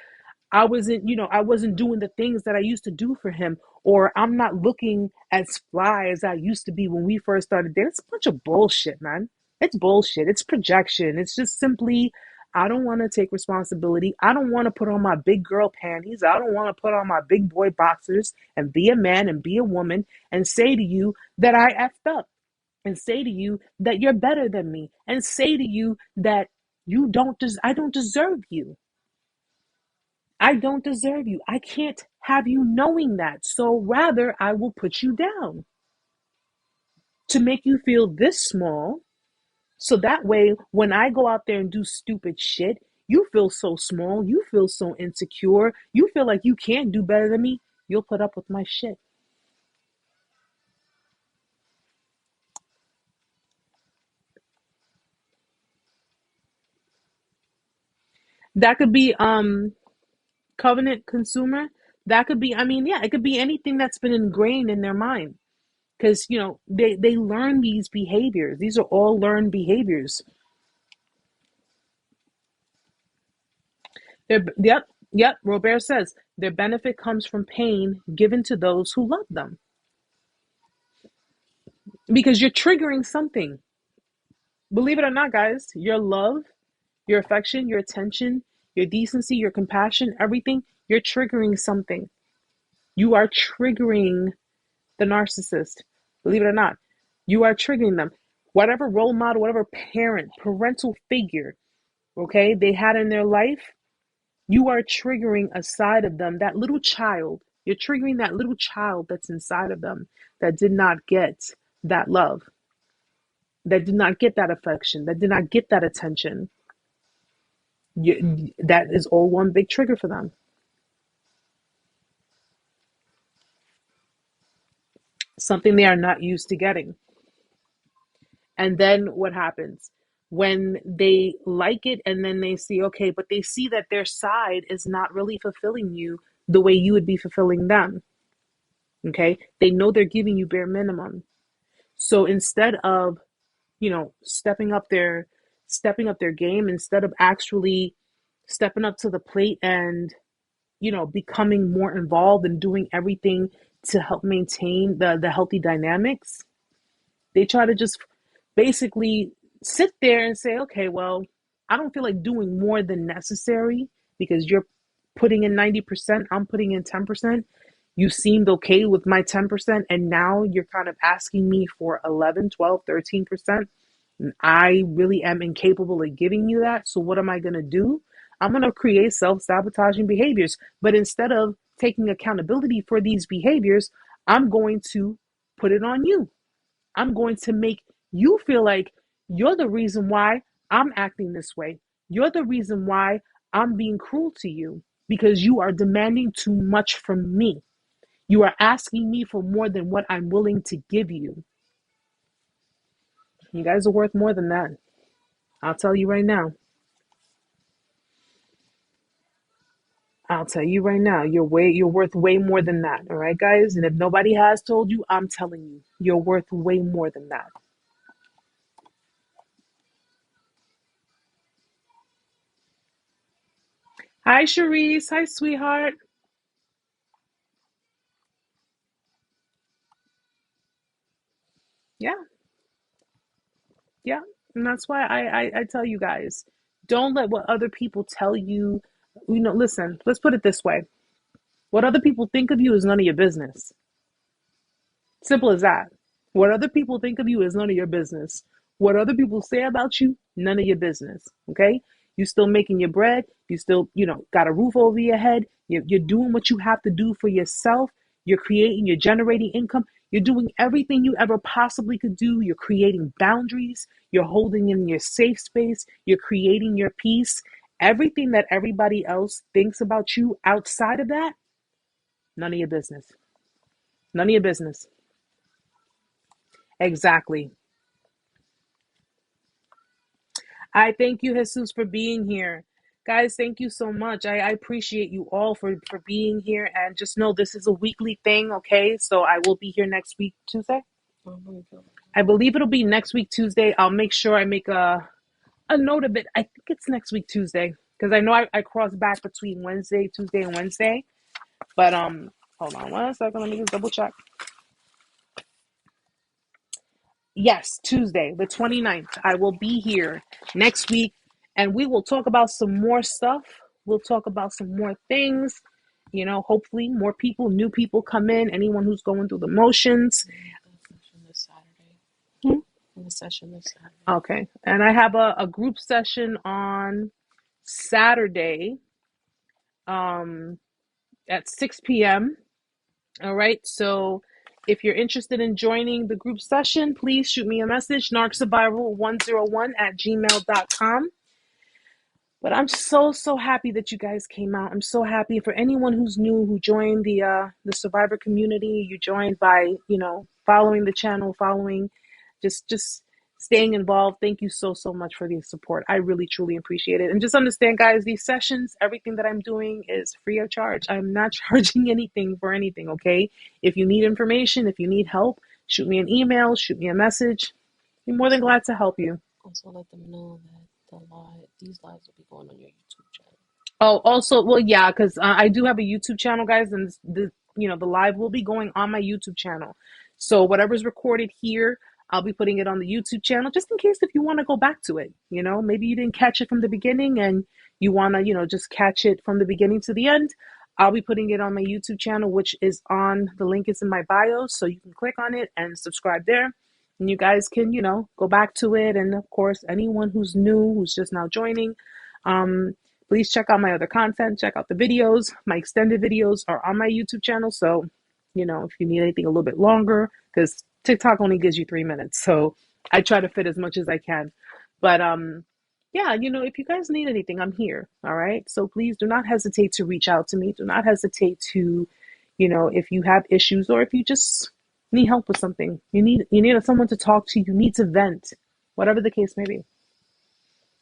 A: I wasn't doing the things that I used to do for him, or I'm not looking as fly as I used to be when we first started dating. It's a bunch of bullshit, man. It's bullshit. It's projection. It's just simply, I don't want to take responsibility. I don't want to put on my big girl panties. I don't want to put on my big boy boxers and be a man and be a woman and say to you that I effed up and say to you that you're better than me and say to you that I don't deserve you. I don't deserve you. I can't have you knowing that. So rather, I will put you down to make you feel this small. So that way, when I go out there and do stupid shit, you feel so small. You feel so insecure. You feel like you can't do better than me. You'll put up with my shit. That could be covenant consumer. That could be, yeah, it could be anything that's been ingrained in their mind. Because, they learn these behaviors. These are all learned behaviors. Yep. Robert says their benefit comes from pain given to those who love them. Because you're triggering something. Believe it or not, guys, your love, your affection, your attention, your decency, your compassion, everything, you're triggering something. You are triggering the narcissist. Believe it or not, you are triggering them. Whatever role model, whatever parental figure, okay, they had in their life, you are triggering a side of them, that little child. You're triggering that little child that's inside of them that did not get that love, that did not get that affection, that did not get that attention. That is all one big trigger for them. Something they are not used to getting. And then what happens? When they like it and then they see, okay, but they see that their side is not really fulfilling you the way you would be fulfilling them. Okay. They know they're giving you bare minimum. So instead of, stepping up their game, instead of actually stepping up to the plate and, becoming more involved and doing everything to help maintain the healthy dynamics, they try to just basically sit there and say, okay, well, I don't feel like doing more than necessary because you're putting in 90%, I'm putting in 10%. You seemed okay with my 10%, and now you're kind of asking me for 11, 12, 13%. And I really am incapable of giving you that. So what am I going to do? I'm going to create self-sabotaging behaviors. But instead of taking accountability for these behaviors, I'm going to put it on you. I'm going to make you feel like you're the reason why I'm acting this way. You're the reason why I'm being cruel to you because you are demanding too much from me. You are asking me for more than what I'm willing to give you. You guys are worth more than that. I'll tell you right now. I'll tell you right now, you're worth way more than that. All right, guys? And if nobody has told you, I'm telling you, you're worth way more than that. Hi, Cherise. Hi, sweetheart. Yeah, yeah. And that's why I tell you guys, don't let what other people tell you. Listen, let's put it this way. What other people think of you is none of your business. Simple as that. What other people think of you is none of your business. What other people say about you, none of your business. Okay? You still making your bread. You still, got a roof over your head. You're doing what you have to do for yourself. You're creating, you're generating income. You're doing everything you ever possibly could do. You're creating boundaries. You're holding in your safe space. You're creating your peace. Everything that everybody else thinks about you outside of that, none of your business. None of your business. Exactly. I thank you, Jesus, for being here. Guys, thank you so much. I appreciate you all for being here. And just know this is a weekly thing, okay? So I will be here next week, Tuesday. I believe it'll be next week, Tuesday. I'll make sure I make a note of it. I think it's next week, Tuesday. Because I know I cross back between Wednesday, Tuesday, and Wednesday. But hold on one second. Let me just double check. Yes, Tuesday, the 29th. I will be here next week and we will talk about some more stuff. We'll talk about some more things. Hopefully more people, new people come in, anyone who's going through the motions.
B: This Saturday.
A: Hmm?
B: The session this Saturday.
A: Okay. And I have a group session on Saturday at 6 p.m. All right. So if you're interested in joining the group session, please shoot me a message, narcsurvival101@gmail.com. But I'm so, so happy that you guys came out. I'm so happy for anyone who's new, who joined the survivor community. You joined by, following the channel, following, just staying involved. Thank you so, so much for the support. I really, truly appreciate it. And just understand, guys, these sessions, everything that I'm doing is free of charge. I'm not charging anything for anything, okay? If you need information, if you need help, shoot me an email, shoot me a message. I'm more than glad to help you.
B: Also, let them know that these lives will be going on your YouTube channel.
A: Oh, also, well, yeah, because I do have a YouTube channel, guys, and the live will be going on my YouTube channel. So whatever's recorded here, I'll be putting it on the YouTube channel, just in case if you want to go back to it. Maybe you didn't catch it from the beginning, and you want to, just catch it from the beginning to the end. I'll be putting it on my YouTube channel, which is on the link is in my bio, so you can click on it and subscribe there. And you guys can, go back to it. And of course, anyone who's new, who's just now joining, please check out my other content. Check out the videos. My extended videos are on my YouTube channel. So, if you need anything a little bit longer, because TikTok only gives you 3 minutes. So I try to fit as much as I can. But yeah, if you guys need anything, I'm here. All right. So please do not hesitate to reach out to me. Do not hesitate to, if you have issues or if you just need help with something, you need someone to talk to, you need to vent, whatever the case may be.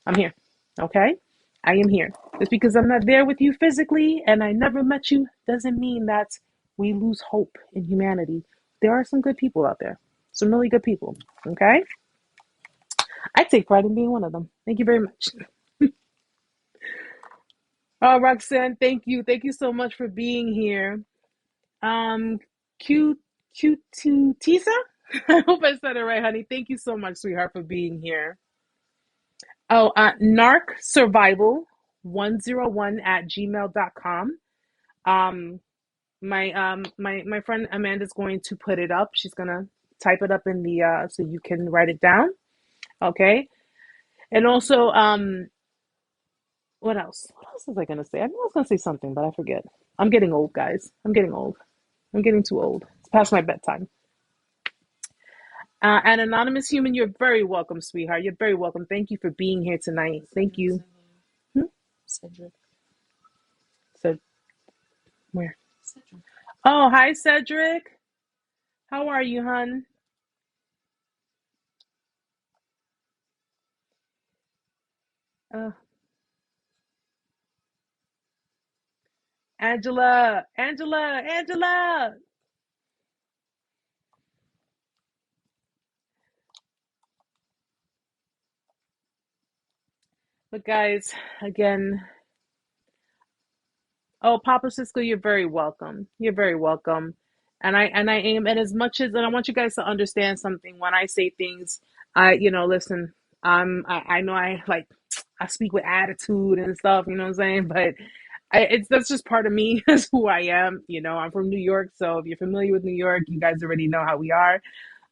A: I'm here. Okay. I am here. Just because I'm not there with you physically and I never met you doesn't mean that we lose hope in humanity. There are some good people out there, some really good people. Okay. I take pride in being one of them. Thank you very much. Oh, Roxanne, thank you. Thank you so much for being here. Um, Q2 Tisa? I hope I said it right, honey. Thank you so much, sweetheart, for being here. Oh, Narc Survival 101 at gmail.com. Um, my friend Amanda's going to put it up. She's gonna type it up in the so you can write it down. Okay. And also, what else? What else was I gonna say? I knew I was gonna say something, but I forget. I'm getting old, guys. I'm getting old. I'm getting too old. It's past my bedtime. An anonymous human, you're very welcome, sweetheart. You're very welcome. Thank you for being here tonight. Thank you. Hmm?
B: Cedric.
A: So, where?
B: Cedric.
A: Oh, hi, Cedric. How are you, hun? Uh, Angela, Angela, Angela. But guys, again, oh, Papa Cisco, you're very welcome. You're very welcome. And I aim, and as much as, and I want you guys to understand something when I say things, listen, I know I speak with attitude and stuff, you know what I'm saying? But that's just part of me. That's who I am. I'm from New York, so if you're familiar with New York, you guys already know how we are.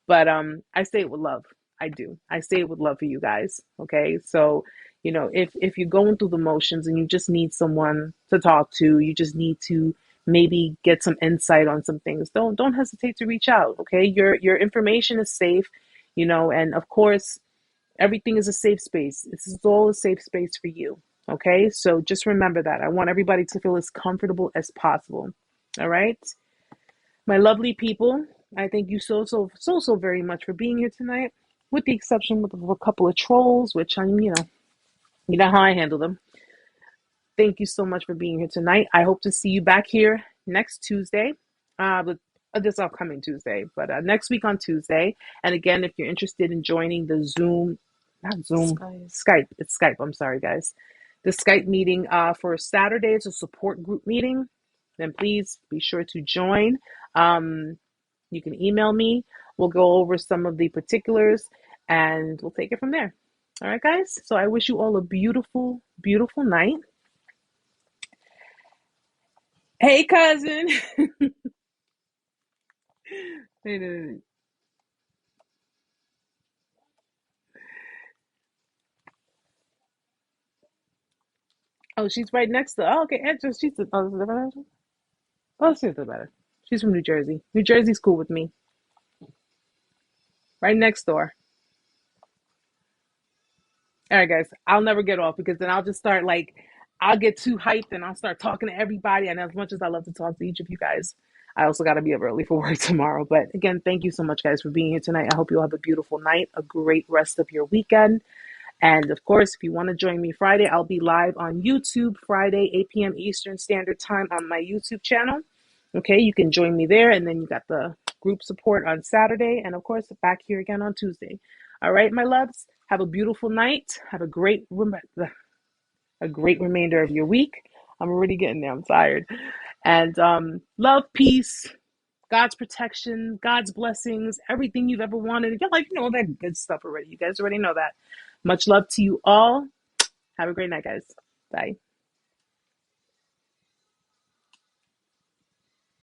A: But I say it with love. I do. I say it with love for you guys. Okay. So, if you're going through the motions and you just need someone to talk to, you just need to maybe get some insight on some things, don't hesitate to reach out. Okay. Your information is safe, and of course everything is a safe space. This is all a safe space for you. Okay. So just remember that. I want everybody to feel as comfortable as possible. All right. My lovely people, I thank you so very much for being here tonight, with the exception of a couple of trolls, which you know how I handle them. Thank you so much for being here tonight. I hope to see you back here next Tuesday, but this upcoming Tuesday, but next week on Tuesday. And again, if you're interested in joining the Zoom, not Zoom,
B: Skype.
A: Skype, it's Skype. I'm sorry, guys. The Skype meeting for Saturday is a support group meeting. Then please be sure to join. Um, you can email me. We'll go over some of the particulars and we'll take it from there. All right, guys. So I wish you all a beautiful, beautiful night. Hey, cousin. Oh, she's right next to. Oh, okay, Angela. She's the. Oh, is it different Angela? Oh, she's the better. She's from New Jersey. New Jersey's cool with me. Right next door. All right, guys. I'll never get off because then I'll just start I'll get too hyped and I'll start talking to everybody. And as much as I love to talk to each of you guys, I also got to be up early for work tomorrow. But again, thank you so much, guys, for being here tonight. I hope you all have a beautiful night, a great rest of your weekend. And of course, if you want to join me Friday, I'll be live on YouTube Friday, 8 p.m. Eastern Standard Time on my YouTube channel. Okay, you can join me there. And then you got the group support on Saturday. And of course, back here again on Tuesday. All right, my loves, have a beautiful night. Have a great remainder of your week. I'm already getting there. I'm tired. And love, peace, God's protection, God's blessings, everything you've ever wanted. You're like, all that good stuff already. You guys already know that. Much love to you all. Have a great night, guys. Bye.